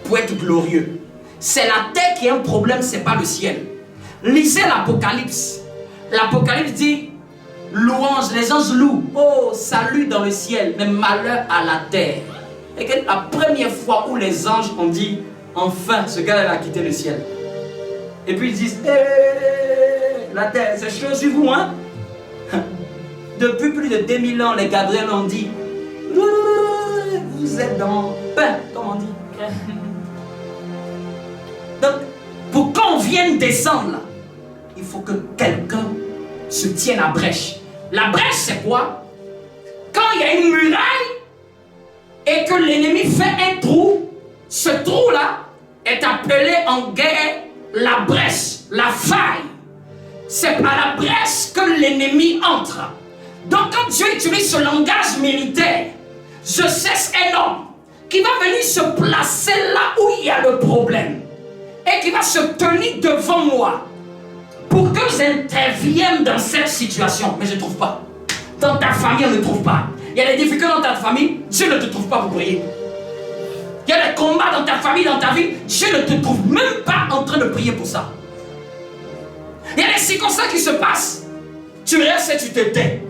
pour être glorieux. C'est la terre qui a un problème, ce n'est pas le ciel. Lisez l'Apocalypse. L'Apocalypse dit, louange, les anges louent. Oh, salut dans le ciel, mais malheur à la terre. Et que la première fois où les anges ont dit, enfin, ce gars-là a quitté le ciel. Et puis ils disent, la terre, c'est chaud sur vous, hein? Depuis plus de 2000 ans, les Gabriels ont dit, vous êtes dans pain, comme on dit. Donc, pour qu'on vienne descendre là, il faut que quelqu'un se tienne à brèche. La brèche, c'est quoi? Quand il y a une muraille et que l'ennemi fait un trou, ce trou-là est appelé en guerre la brèche, la faille. C'est par la brèche que l'ennemi entre. Donc, quand Dieu utilise ce langage militaire, je cesse un homme qui va venir se placer là où il y a le problème et qui va se tenir devant moi pour que j'intervienne dans cette situation. Mais je ne trouve pas. Dans ta famille, on ne trouve pas. Il y a des difficultés dans ta famille, Dieu ne te trouve pas pour prier. Il y a des combats dans ta famille, dans ta vie, Dieu ne te trouve même pas en train de prier pour ça. Il y a des circonstances qui se passent, tu restes et tu te tais.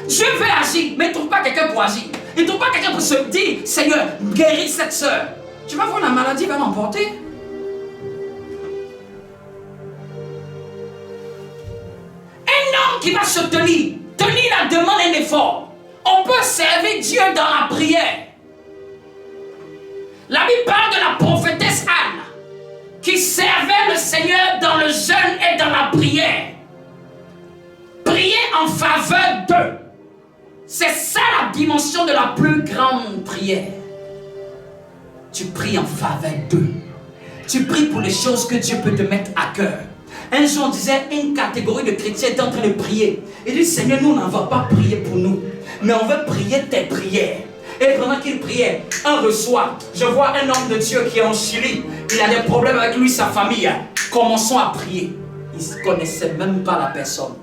Dieu veut agir, mais il ne trouve pas quelqu'un pour agir. Il ne trouve pas quelqu'un pour se dire, Seigneur, guéris cette soeur. Tu vas voir, la maladie va l'emporter. Un homme qui va se tenir la demande un effort. dit Dieu dans la prière. La Bible parle de la prophétesse Anne qui servait le Seigneur dans le jeûne et dans la prière. Prier en faveur d'eux. C'est ça la dimension de la plus grande prière. Tu pries en faveur d'eux. Tu pries pour les choses que Dieu peut te mettre à cœur. Un jour, on disait, une catégorie de chrétiens est en train de prier. Il dit, Seigneur, nous, on n'en va pas prier pour nous, mais on veut prier tes prières. Et pendant qu'il priait, un reçoit. Je vois un homme de Dieu qui est en Chili. Il a des problèmes avec lui, sa famille. Commençons à prier. Il ne connaissait même pas la personne.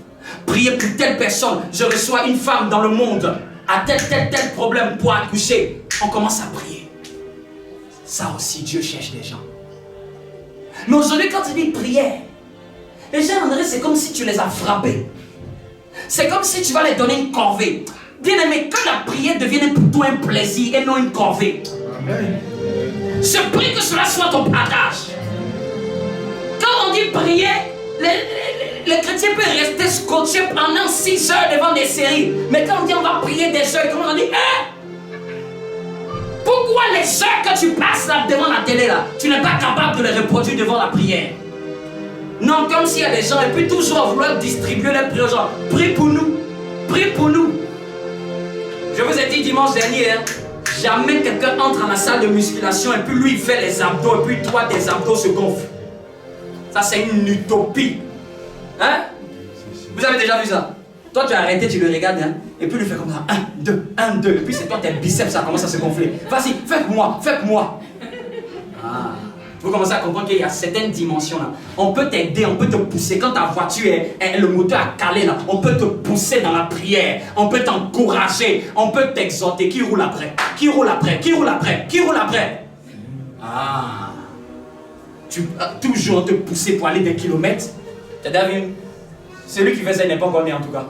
Priez pour telle personne. Je reçois une femme dans le monde a tel problème pour accoucher. On commence à prier. Ça aussi, Dieu cherche des gens. Mais aujourd'hui, quand il dit prière, les gens, on dirait, c'est comme si tu les as frappés. C'est comme si tu vas les donner une corvée. Bien aimé, que la prière devienne pour toi un plaisir et non une corvée. Amen. Je prie que cela soit ton partage. Quand on dit prier, les chrétiens peuvent rester scotchés pendant 6 heures devant des séries. Mais quand on dit on va prier des heures, comment on dit pourquoi les heures que tu passes là devant la télé là, tu n'es pas capable de les reproduire devant la prière? Non, comme s'il y a des gens et puis toujours vouloir distribuer les prières aux gens. Prie pour nous. Prie pour nous. Je vous ai dit dimanche dernier, jamais quelqu'un entre dans la salle de musculation et puis lui il fait les abdos et puis toi tes abdos se gonflent. Ça c'est une utopie. Hein? Vous avez déjà vu ça? Toi tu as arrêté, tu le regardes et puis il fait comme ça. 1, 2, 1, 2. Et puis c'est toi tes biceps ça commence à se gonfler. Vas-y, fais pour moi, fais pour moi. Ah. Vous commencez à comprendre qu'il y a certaines dimensions là. On peut t'aider, on peut te pousser. Quand ta voiture est le moteur a calé là, on peut te pousser dans la prière. On peut t'encourager, on peut t'exhorter. Qui roule après? Qui roule après? Qui roule après? Qui roule après? Ah. Tu toujours te pousser pour aller des kilomètres. T'as déjà vu? Celui qui fait ça n'est pas encore né en tout cas.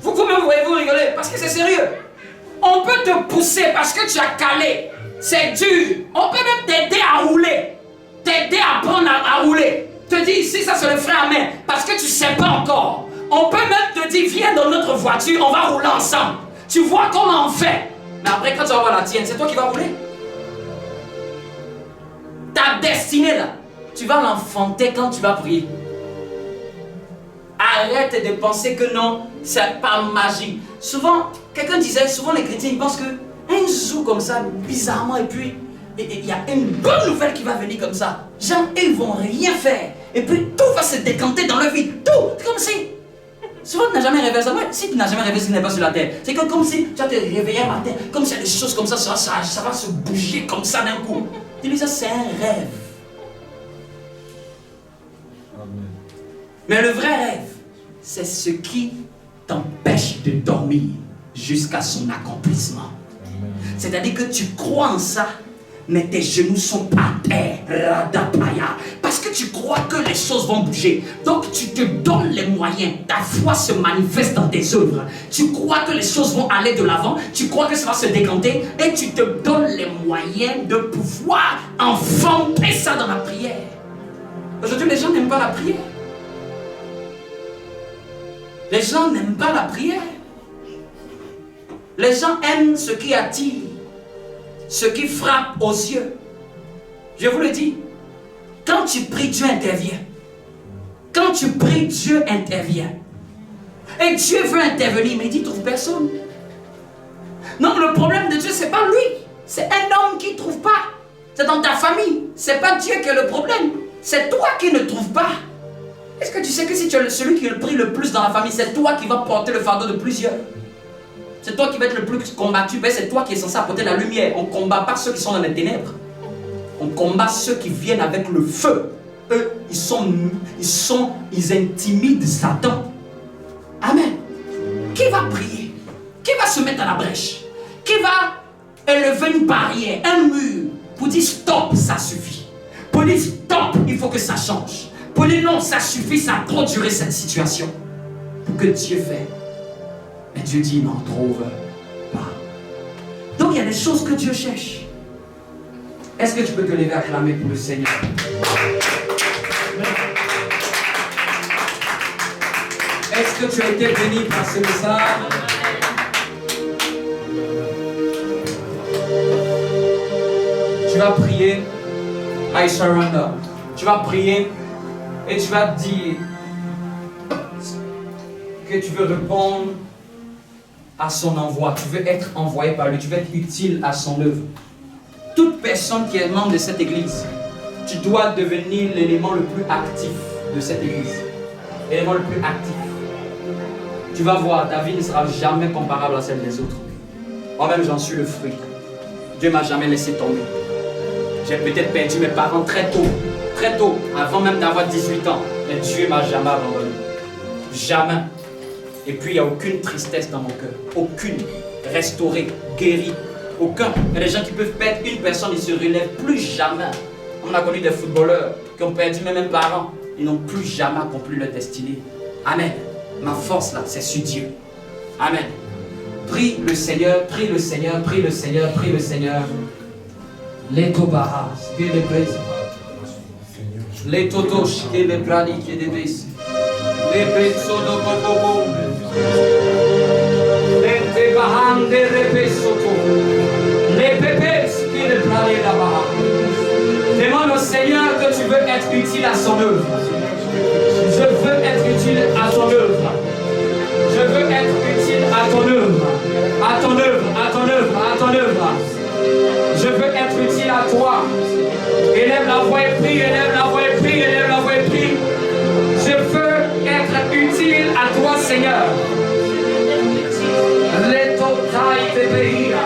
Vous voyez-vous rigoler? Parce que c'est sérieux. On peut te pousser parce que tu as calé. C'est dur. On peut même t'aider à rouler. T'aider à apprendre à rouler. Te dire ici, ça c'est le frère Amen. Parce que tu ne sais pas encore. On peut même te dire, viens dans notre voiture, on va rouler ensemble. Tu vois comment on fait. Mais après, quand tu vas voir la tienne, c'est toi qui vas rouler. Ta destinée là, tu vas l'enfanter quand tu vas prier. Arrête de penser que non, c'est pas magie. Souvent, quelqu'un disait, souvent les chrétiens, ils pensent que un jour comme ça, bizarrement, et puis il y a une bonne nouvelle qui va venir comme ça. Genre, ils vont rien faire. Et puis tout va se décanter dans leur vie. Tout. C'est comme si. Souvent, tu n'as jamais rêvé ça. Ouais, si tu n'as jamais rêvé ce qui n'est pas sur la terre, c'est comme si tu vas te réveiller un matin, comme s'il y a des choses comme ça, ça va se bouger comme ça d'un coup. Tu dis ça, c'est un rêve. Amen. Mais le vrai rêve, c'est ce qui t'empêche de dormir jusqu'à son accomplissement. C'est-à-dire que tu crois en ça, mais tes genoux sont par terre, radapaya, parce que tu crois que les choses vont bouger. Donc tu te donnes les moyens, ta foi se manifeste dans tes œuvres. Tu crois que les choses vont aller de l'avant, tu crois que ça va se décanter, et tu te donnes les moyens de pouvoir enfanter ça dans la prière. Aujourd'hui, les gens n'aiment pas la prière. Les gens n'aiment pas la prière. Les gens aiment ce qui attire, ce qui frappe aux yeux. Je vous le dis, quand tu pries, Dieu intervient. Quand tu pries, Dieu intervient. Et Dieu veut intervenir, mais il dit, trouve personne. Non, le problème de Dieu, c'est pas lui. C'est un homme qui ne trouve pas. C'est dans ta famille. C'est pas Dieu qui est le problème. C'est toi qui ne trouves pas. Est-ce que tu sais que si tu es celui qui prie le plus dans la famille, c'est toi qui vas porter le fardeau de plusieurs? C'est toi qui vas être le plus combattu, mais c'est toi qui es censé apporter la lumière. On ne combat pas ceux qui sont dans les ténèbres. On combat ceux qui viennent avec le feu. Eux, ils intimident Satan. Amen. Qui va prier? Qui va se mettre à la brèche? Qui va élever une barrière, un mur, pour dire stop, ça suffit. Pour dire stop, il faut que ça change. Pour dire non, ça suffit, ça a trop duré cette situation. Pour que Dieu fait. Mais Dieu dit, il n'en trouve pas. Donc il y a des choses que Dieu cherche. Est-ce que tu peux te lever à clamer pour le Seigneur? Est-ce que tu as été béni par ce message. Tu vas prier. I surrender. Tu vas prier et tu vas dire que tu veux répondre à son envoi. Tu veux être envoyé par lui. Tu veux être utile à son œuvre. Toute personne qui est membre de cette église, tu dois devenir l'élément le plus actif de cette église. L'élément le plus actif. Tu vas voir, ta vie ne sera jamais comparable à celle des autres. Moi-même, j'en suis le fruit. Dieu ne m'a jamais laissé tomber. J'ai peut-être perdu mes parents très tôt, avant même d'avoir 18 ans. Mais Dieu ne m'a jamais abandonné. Jamais. Et puis, il n'y a aucune tristesse dans mon cœur. Aucune. Restaurée, guérie. Aucun. Il y a des gens qui peuvent perdre une personne, ils ne se relèvent plus jamais. On a connu des footballeurs qui ont perdu mes mêmes parents. Ils n'ont plus jamais accompli leur destinée. Amen. Ma force là, c'est sur Dieu. Amen. Prie le Seigneur, prie le Seigneur, prie le Seigneur, prie le Seigneur. Les tobaras, qui les brise. Les totoches, qui les brani, qui les brise. Les besodobobobo. Les tebahande repesoto. Les pépés, qui les brani là-bas. Demande au Seigneur que tu veux être utile à son œuvre. Je veux être utile à ton œuvre. Je veux être utile à ton œuvre. À ton œuvre, à ton œuvre, à ton œuvre. Je veux être utile à toi. Élève la voix et prie, élève la voix et prie, élève la voix et prie. Je veux être utile à toi, Seigneur. Leto tai te beira.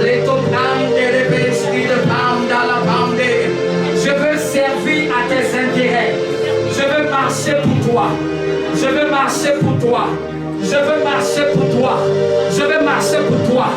Leto plante de besti de panda la bande. Je veux servir à tes intérêts. Je veux marcher pour toi. Je veux marcher pour toi. Je veux marcher pour toi. Je veux marcher pour toi.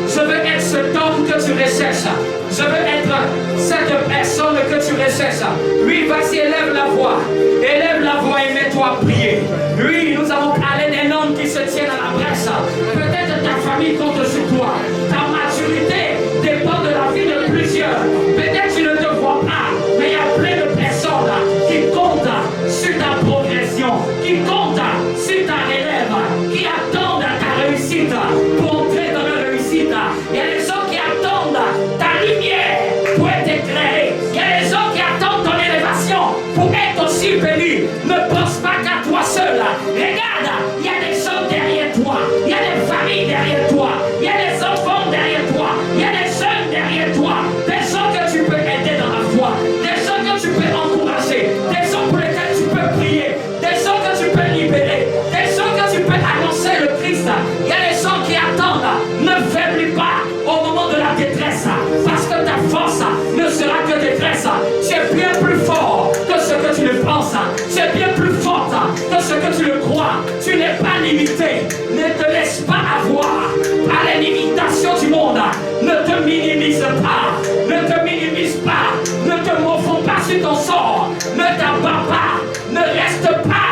Je veux être cet homme que tu recherches. Je veux être cette personne que tu recherches. Oui, vas-y, élève la voix. Élève la voix et mets-toi à prier. Oui, nous avons parlé d'un homme qui se tient à la brèche. Peut-être ta famille compte sur toi. Ta maturité dépend de la vie de plusieurs. Peut-être tu ne te vois pas, mais il y a plein de personnes qui comptent sur ta progression, qui comptent sur ta relève, qui attendent ta réussite pour entrer dans la réussite. Il y a des gens qui attendent ta lumière pour être éclairée. Il y a des gens qui attendent ton élévation pour être aussi bénis. Ne pense pas qu'à toi seul. Regarde, il y a des gens derrière toi. Il y a des familles derrière toi. Il y a des enfants derrière toi. Il y a des jeunes derrière toi. Des gens que tu peux aider dans la foi. Des gens que tu peux encourager. Des gens pour lesquels tu peux prier. Des gens que tu peux libérer. Des gens que tu peux annoncer le Christ. Il y a des gens qui attendent. Ne faiblis pas au moment de la détresse. Parce que ta force ne sera que détresse. Tu es bien plus fort que ce que tu le penses. Tu es bien plus forte que ce que tu le crois. Tu n'es pas limité. Ne te laisse pas avoir par les limitations du monde. Ne te minimise pas. Ne te minimise pas. Ne te morfonds pas sur ton sort. Ne t'abats pas. Ne reste pas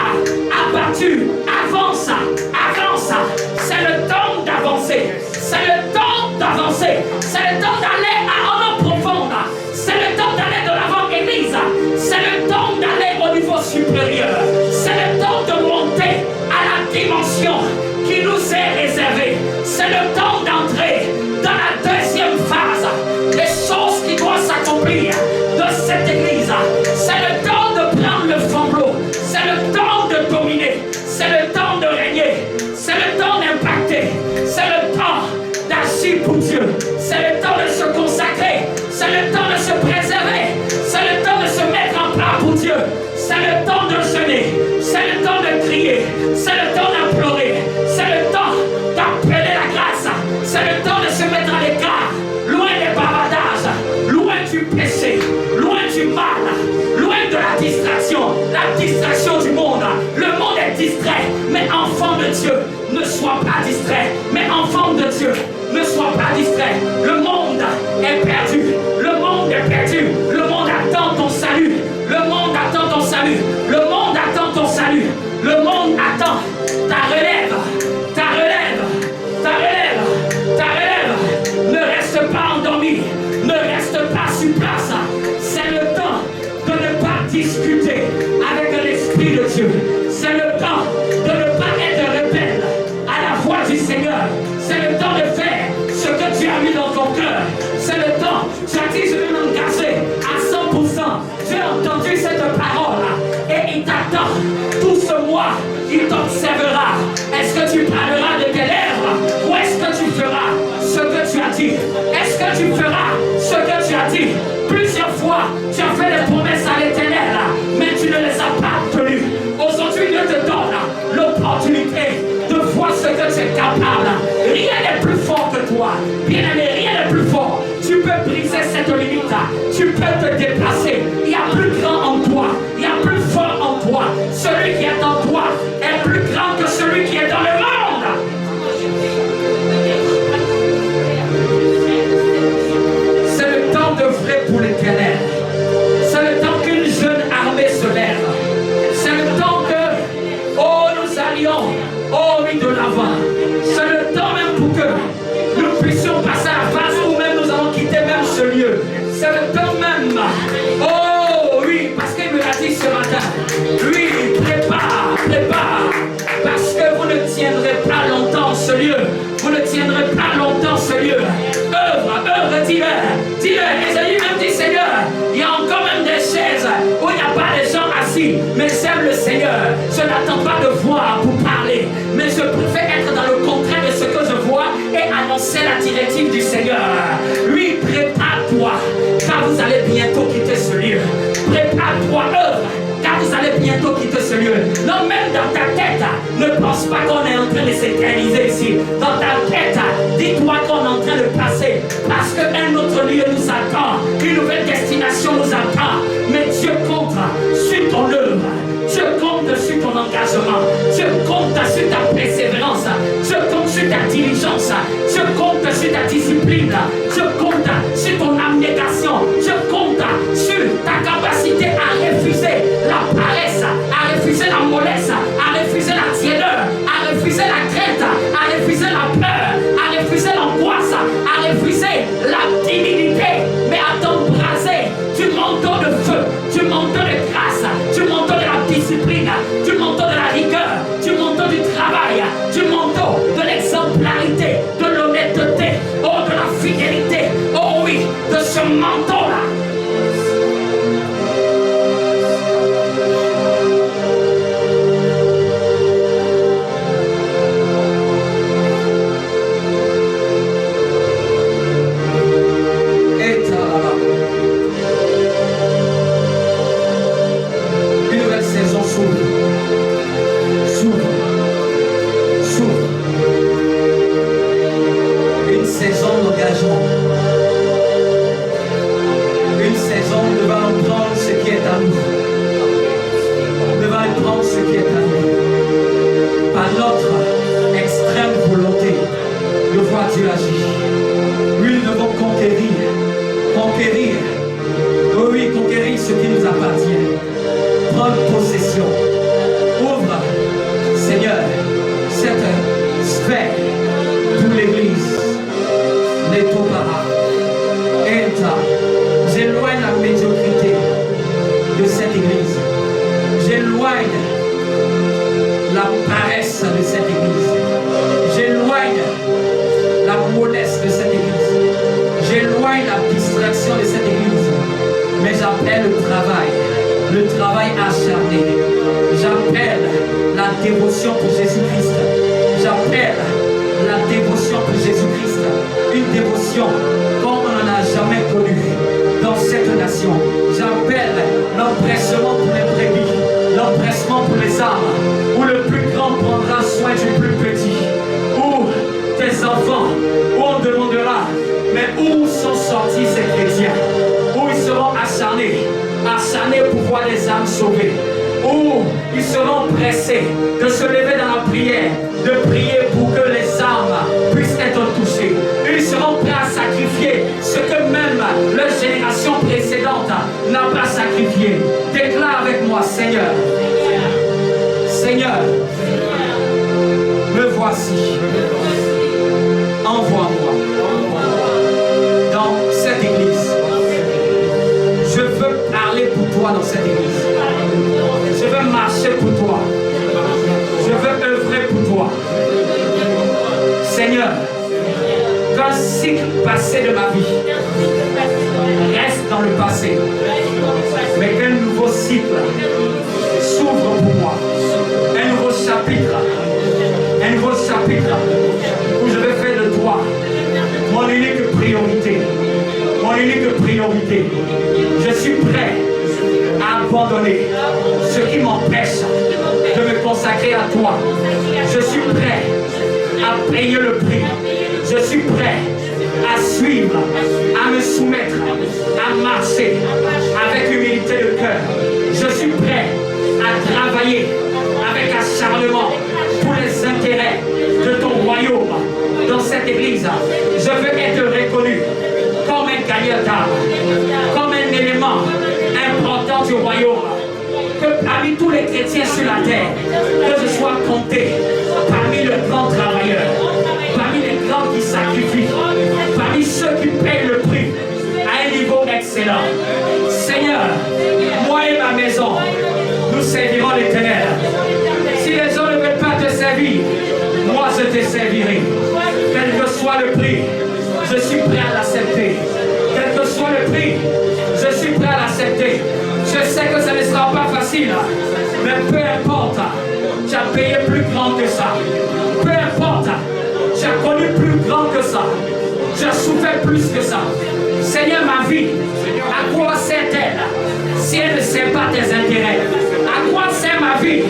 abattu. Avance. Avance. C'est le temps d'avancer. C'est le temps d'avancer. C'est le temps d'aller en eau profonde. C'est le temps d'aller de l'avant église. C'est le temps d'aller au niveau supérieur. C'est le temps de monter à la dimension qui nous est réservée. C'est le temps d'entrer dans la deuxième phase. Les choses qui doivent s'accomplir de cette église. C'est le temps de prendre le flambeau. C'est le temps de dominer. C'est le temps de régner. C'est le temps d'impacter. C'est le temps d'agir pour Dieu. C'est le temps de se consacrer. C'est le temps de se préserver. C'est le temps de se mettre en plat pour Dieu. C'est le temps de jeûner. C'est le temps de crier. C'est le temps d'implorer. C'est le temps d'appeler la grâce. C'est le temps de se mettre à l'écart. Loin des bavardages. Loin du péché. Loin du mal. Loin de la distraction. La distraction du monde. Le monde est distrait. Mais enfant de Dieu, ne sois pas distrait. Mais enfant de Dieu, ne sois pas distrait. Le monde est perdu. Le monde est perdu. Le monde attend ton salut. Le monde attend ton salut. Le monde attend ton salut. Le monde attend ta relève. Ta relève. Ta relève. Ta relève. Ne reste pas endormi. Ne reste pas sur place. C'est le temps de ne pas discuter avec l'Esprit de Dieu. C'est le temps mis dans ton cœur. C'est le temps. Tu as dit, je vais m'engager à 100%. J'ai entendu cette parole et il t'attend. Tout ce mois, il t'observera. Est-ce que tu parleras de tes lèvres ou est-ce que tu feras ce que tu as dit? Est-ce que tu feras ce que tu as dit? Plusieurs fois, tu as fait des promesses à l'Éternel, mais tu ne les as pas tenues. Aujourd'hui, Dieu te donne l'opportunité de voir ce que tu es capable. Rien n'est plus fort que toi. Bien-aimé, rien n'est plus fort. Tu peux briser cette limite. Tu peux te déplacer. Il y a plus grand en toi. Il y a plus fort en toi. Celui qui est en toi est plus grand que celui qui est dans le monde. C'est le temps d'œuvrer pour l'Éternel. C'est le temps qu'une jeune armée se lève. C'est le temps que, oh, nous allions, oh oui, de l'avant. C'est le temps même pour que nous puissions passer à la phase où même nous allons quitter même ce lieu. C'est le temps même. Oh oui, parce qu'il me l'a dit ce matin. Oui, prépare. Parce que vous ne tiendrez pas longtemps ce lieu. Vous ne tiendrez pas longtemps ce lieu. Œuvre, dis-le. Ésaïe même dit, Seigneur, il y a encore même des chaises où il n'y a pas de gens assis. Mais j'aime le Seigneur. Je n'attends pas de voir pour parler. Mais je préfère être dans le contraire de ce que je vois et annoncer la directive du Seigneur. Oui, prépare-toi, car vous allez bientôt quitter ce lieu. Prépare-toi, œuvre, car vous allez bientôt quitter ce lieu. Non, même dans ta tête, ne pense pas qu'on est en train de s'éterniser ici. Dans ta tête, dis-toi qu'on est en train de passer. Parce qu'un autre lieu nous attend. Une nouvelle destination nous attend. Mais Dieu compte sur ton œuvre. Dieu compte sur ton engagement. Dieu compte sur ta persévérance. Dieu compte sur ta diligence. Dieu compte sur ta discipline. Dieu compte sur ton abnégation. Dieu compte sur ta capacité à refuser la paresse, à refuser la mollesse, à refuser la tiédeur, à refuser la crainte, à refuser la peur, à refuser l'angoisse, à refuser la timidité, mais à t'embraser du manteau de feu, du manteau de grâce, du manteau de la discipline, du manteau de la rigueur, du manteau du travail, du manteau de l'exemplarité, de l'honnêteté, oh, de la fidélité, oh oui, de ce manteau-là. cycle passé de ma vie reste dans le passé, mais qu'un nouveau cycle s'ouvre pour moi. Un nouveau chapitre où je vais faire de toi mon unique priorité. Je suis prêt à abandonner ce qui m'empêche de me consacrer à toi. Je suis prêt à payer le prix. Je suis prêt à suivre, à me soumettre, à marcher avec humilité de cœur. Je suis prêt à travailler avec acharnement pour les intérêts de ton royaume dans cette église. Je veux être reconnu comme un gagnant d'âme, comme un élément important du royaume. Que parmi tous les chrétiens sur la terre, que je sois compté parmi les grands travailleurs, parmi les grands qui sacrifient, parmi ceux qui payent le prix à un niveau excellent. Seigneur, moi et ma maison, nous servirons l'Éternel. Si les gens ne veulent pas te servir, moi je te servirai. Quel que soit le prix, je suis prêt à l'accepter. Quel que soit le prix, je suis prêt à l'accepter. Je sais que ce ne sera pas facile, mais peu importe, tu as payé plus grand que ça. Peu importe, tu as connu plus grand que ça. Tu as souffert plus que ça. Seigneur, ma vie, à quoi sert-elle si elle ne sert pas tes intérêts? À quoi sert ma vie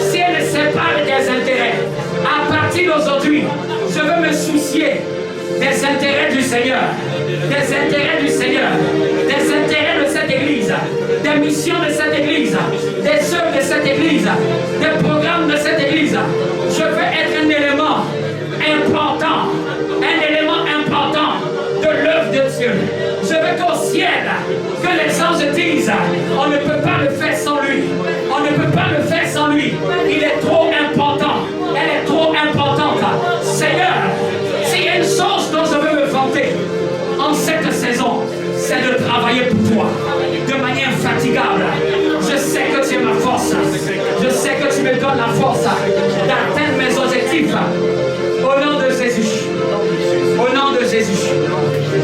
si elle ne sert pas de tes intérêts? À partir d'aujourd'hui, je veux me soucier des intérêts du Seigneur, des intérêts du Seigneur, des intérêts de cette église, des missions de cette église, des œuvres de cette église, des programmes de cette église. Je veux être un élément important de l'œuvre de Dieu. Je veux qu'au ciel, que les anges disent, on ne peut pas le faire sans lui. On ne peut pas le faire sans lui. Il est trop important. Elle est trop importante. Seigneur, s'il y a une chose dont je veux me vanter en cette saison, c'est de travailler pour toi de manière infatigable. Je sais que tu es ma force. Je sais que tu me donnes la force d'atteindre mes objectifs. Au nom de Jésus. Au nom de Jésus.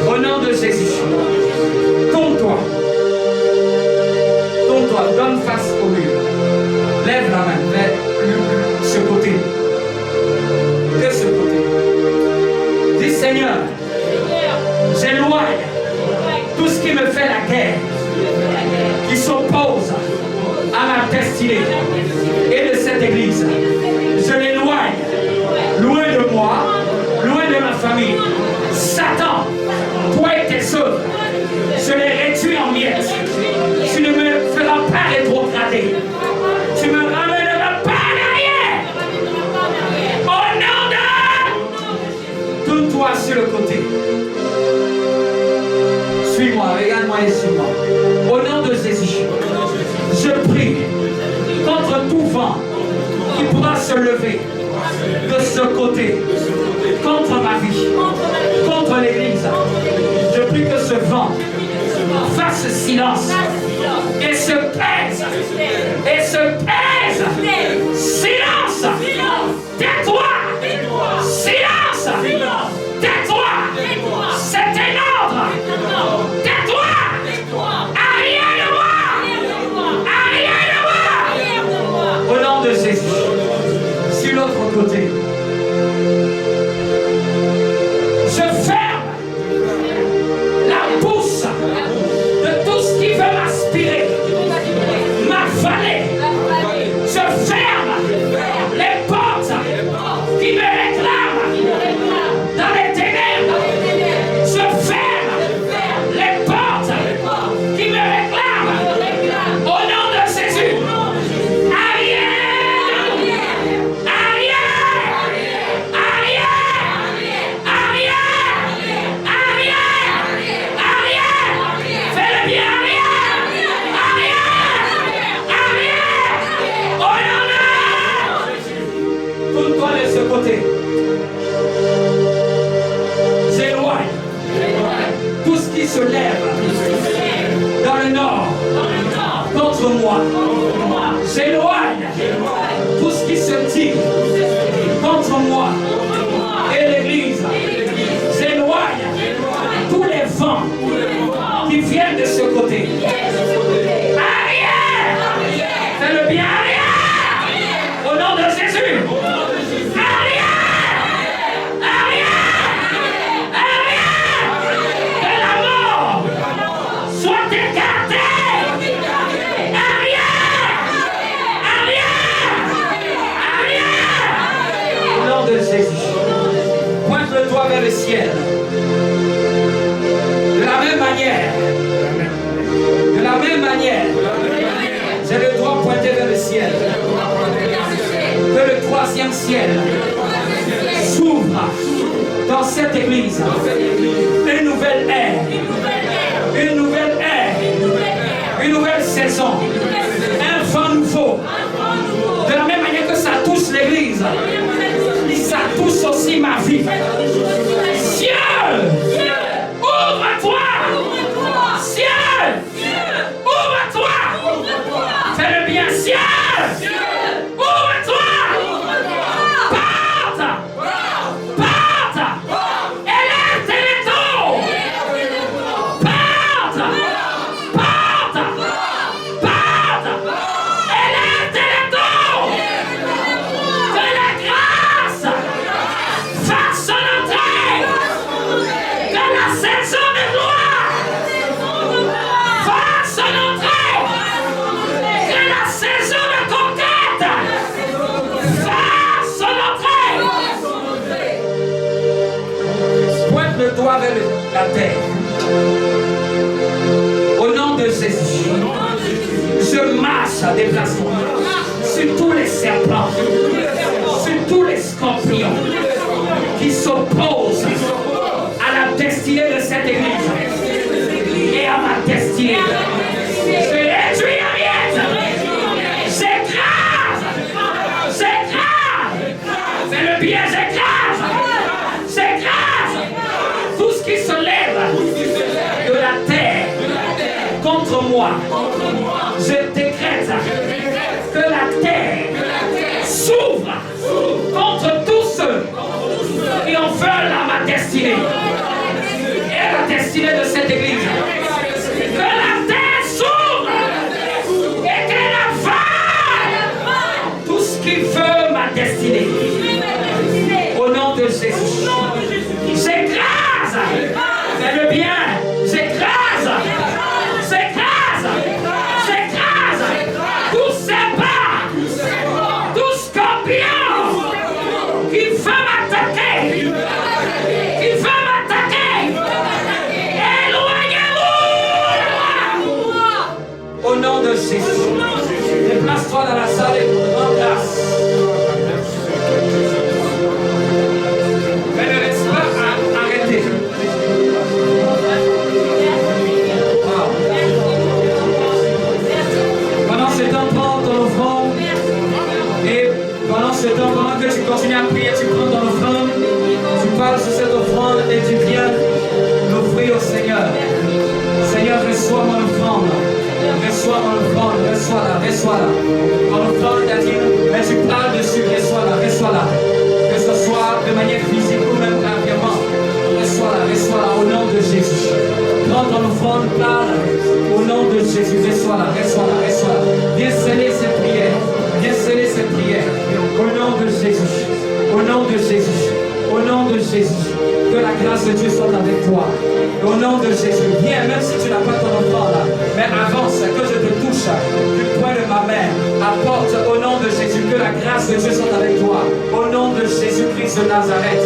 Au nom de Jésus. Tourne-toi. Tourne-toi. Donne face au mur. Lève la main vers ce côté. De ce côté. Dis Seigneur, j'éloigne tout ce qui me fait la guerre, qui s'oppose à ma destinée et de cette église. Je l'éloigne loin de moi, loin de ma famille. Satan, toi et tes œuvres, je les réduis en miettes. Tu ne me feras pas rétrograder. Tu me ramèneras pas en arrière. Au nom de... Tourne-toi sur le côté. Suis-moi, regarde-moi et suis-moi. Au nom de Jésus, je prie contre tout vent qui pourra se lever de ce côté, contre ma vie, contre l'église. Je prie que ce vent fasse silence et se pèse. Et se pèse. Silence. Tais-toi. Silence. Tais-toi. C'est un ordre. Tais-toi. Arrière de moi. Arrière de moi. Au nom de Jésus. Sur l'autre côté. Je ferme la bouche de tout ce qui veut m'aspirer, m'avaler. Je ferme les portes qui me réclament dans les ténèbres. Je ferme les portes qui me réclament au nom de Jésus. Arrière! Arrière! Arrière! Arrière! Fais-le bien, arrière! Arrière! Au nom de... Tourne-toi de ce côté. J'éloigne tout ce qui se lève dans le nord contre moi. J'éloigne tout ce qui se dit contre moi et l'église. J'éloigne ciel. De la même manière, j'ai le doigt pointé vers le ciel. Que le troisième ciel s'ouvre dans cette église. Une nouvelle ère. Une nouvelle ère. Une nouvelle saison. Un vent nouveau. De la même manière que ça touche l'église, ça touche aussi ma vie. Ciel, ouvre-toi. Ciel, ouvre-toi. Fais le bien, ciel. Ouvre-toi. Porte. Porte. Élève tes rideaux. Porte. Porte. Porte. Élève tes rideaux. Que la grâce fasse son entrée. Que la saison de gloire fasse son entrée. Que la saison de conquête fasse son entrée. Pointe le doigt vers la terre. Au nom de Jésus, je marche à déplacement sur tous les serpents, sur tous les scorpions qui s'opposent à la destinée de cette église et à ma destinée. Je réduis à miettes. J'écrase. Fais le bien, j'écrase. Tout ce qui se lève de la terre contre moi. Je décrète que la terre s'ouvre contre tous ceux qui en veulent à ma destinée et à la destinée de cette église. Que la terre s'ouvre et qu'elle avale tout ce qui veut ma destinée. Au nom de Jésus, j'écrase. Fais le bien, j'écrase. Tout serpent, tout scorpion qui veut m'attaquer. Éloignez-vous. Au nom de Jésus, déplace-toi dans la salle et prends place. Mais ne reste pas arrêté. Pendant ce temps, prends ton offrande. Et pendant ce temps, pendant que tu continues à prier, tu prends ton offrande. Tu parles sur cette offrande et tu viens l'offrir au Seigneur. Seigneur, reçois mon offrande. Reçois mon offrande. Reçois-la. Mon offrande t'a dit, mais tu parles dessus. Reçois-la. Que ce soit de manière physique ou même carrément. Reçois-la au nom de Jésus. Prends ton offrande, parle au nom de Jésus. Reçois-la. Viens sceller cette prière. Au nom de Jésus. Que la grâce de Dieu soit avec toi. Au nom de Jésus. Viens, même si tu n'as pas ton offrande là. Mais avance, que je te touche du point de ma main. Apporte au nom de Jésus. Que la grâce de Dieu soit avec toi. Au nom de Jésus-Christ de Nazareth.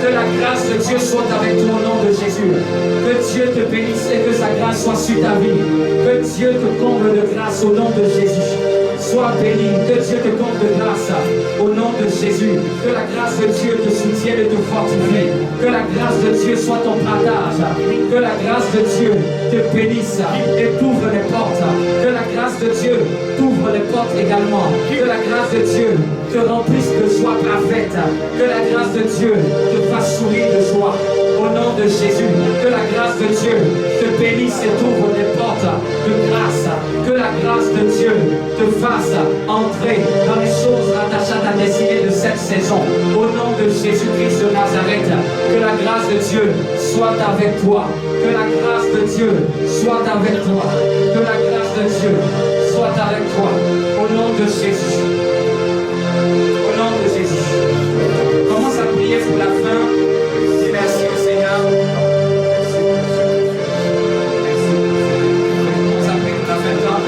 Que la grâce de Dieu soit avec toi au nom de Jésus. Que Dieu te bénisse et que sa grâce soit sur ta vie. Que Dieu te comble de grâce au nom de Jésus. Sois béni, que Dieu te comble de grâce au nom de Jésus. Que la grâce de Dieu te soutienne et te fortifie. Que la grâce de Dieu soit ton partage. Que la grâce de Dieu te bénisse et t'ouvre les portes. Que la grâce de Dieu t'ouvre les portes également. Que la grâce de Dieu te remplisse de joie parfaite. Que la grâce de Dieu te fasse sourire de joie. Au nom de Jésus, que la grâce de Dieu te bénisse et t'ouvre des portes de grâce. Que la grâce de Dieu te fasse entrer dans les choses rattachées à ta destinée de cette saison. Au nom de Jésus-Christ de Nazareth, que la grâce de Dieu soit avec toi. Que la grâce de Dieu soit avec toi. Que la grâce de Dieu soit avec toi. Au nom de Jésus. Au nom de Jésus. Commence à prier pour la fin. Dis merci au Seigneur. Commence à prier pour la fin de temps.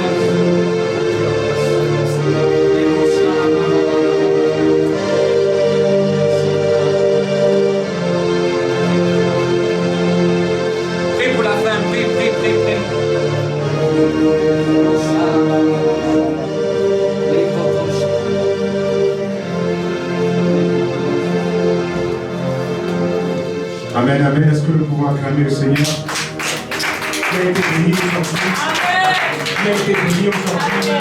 Amen, amen. Est-ce que nous pouvons acclamer le Seigneur qui a été béni aujourd'hui? Qui a été béni aujourd'hui?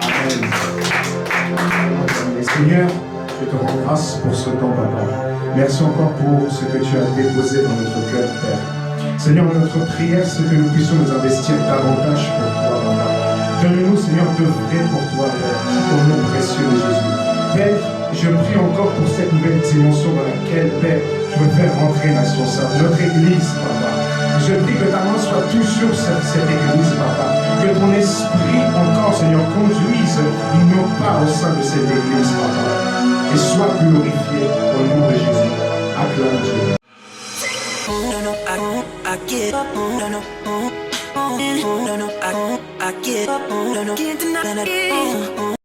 Amen. Amen. Seigneur, je te rends grâce pour ce temps, papa. Merci encore pour ce que tu as déposé dans notre cœur, Père. Seigneur, notre prière, c'est que nous puissions nous investir davantage pour toi, papa. Donne-nous, Seigneur, d'œuvrer pour toi, Père, au nom précieux de Jésus. Père, je prie encore pour cette nouvelle dimension dans laquelle, Père, tu veux faire rentrer Nation Sainte, notre Église, papa. Je prie que ta main soit toujours sur cette Église, papa. Que ton esprit encore, Seigneur, conduise nos pas au sein de cette Église, papa. Et sois glorifié au nom de Jésus. Acclame Dieu. No, no, I get up. No, no, no, no, I give up. No, no, can't deny that.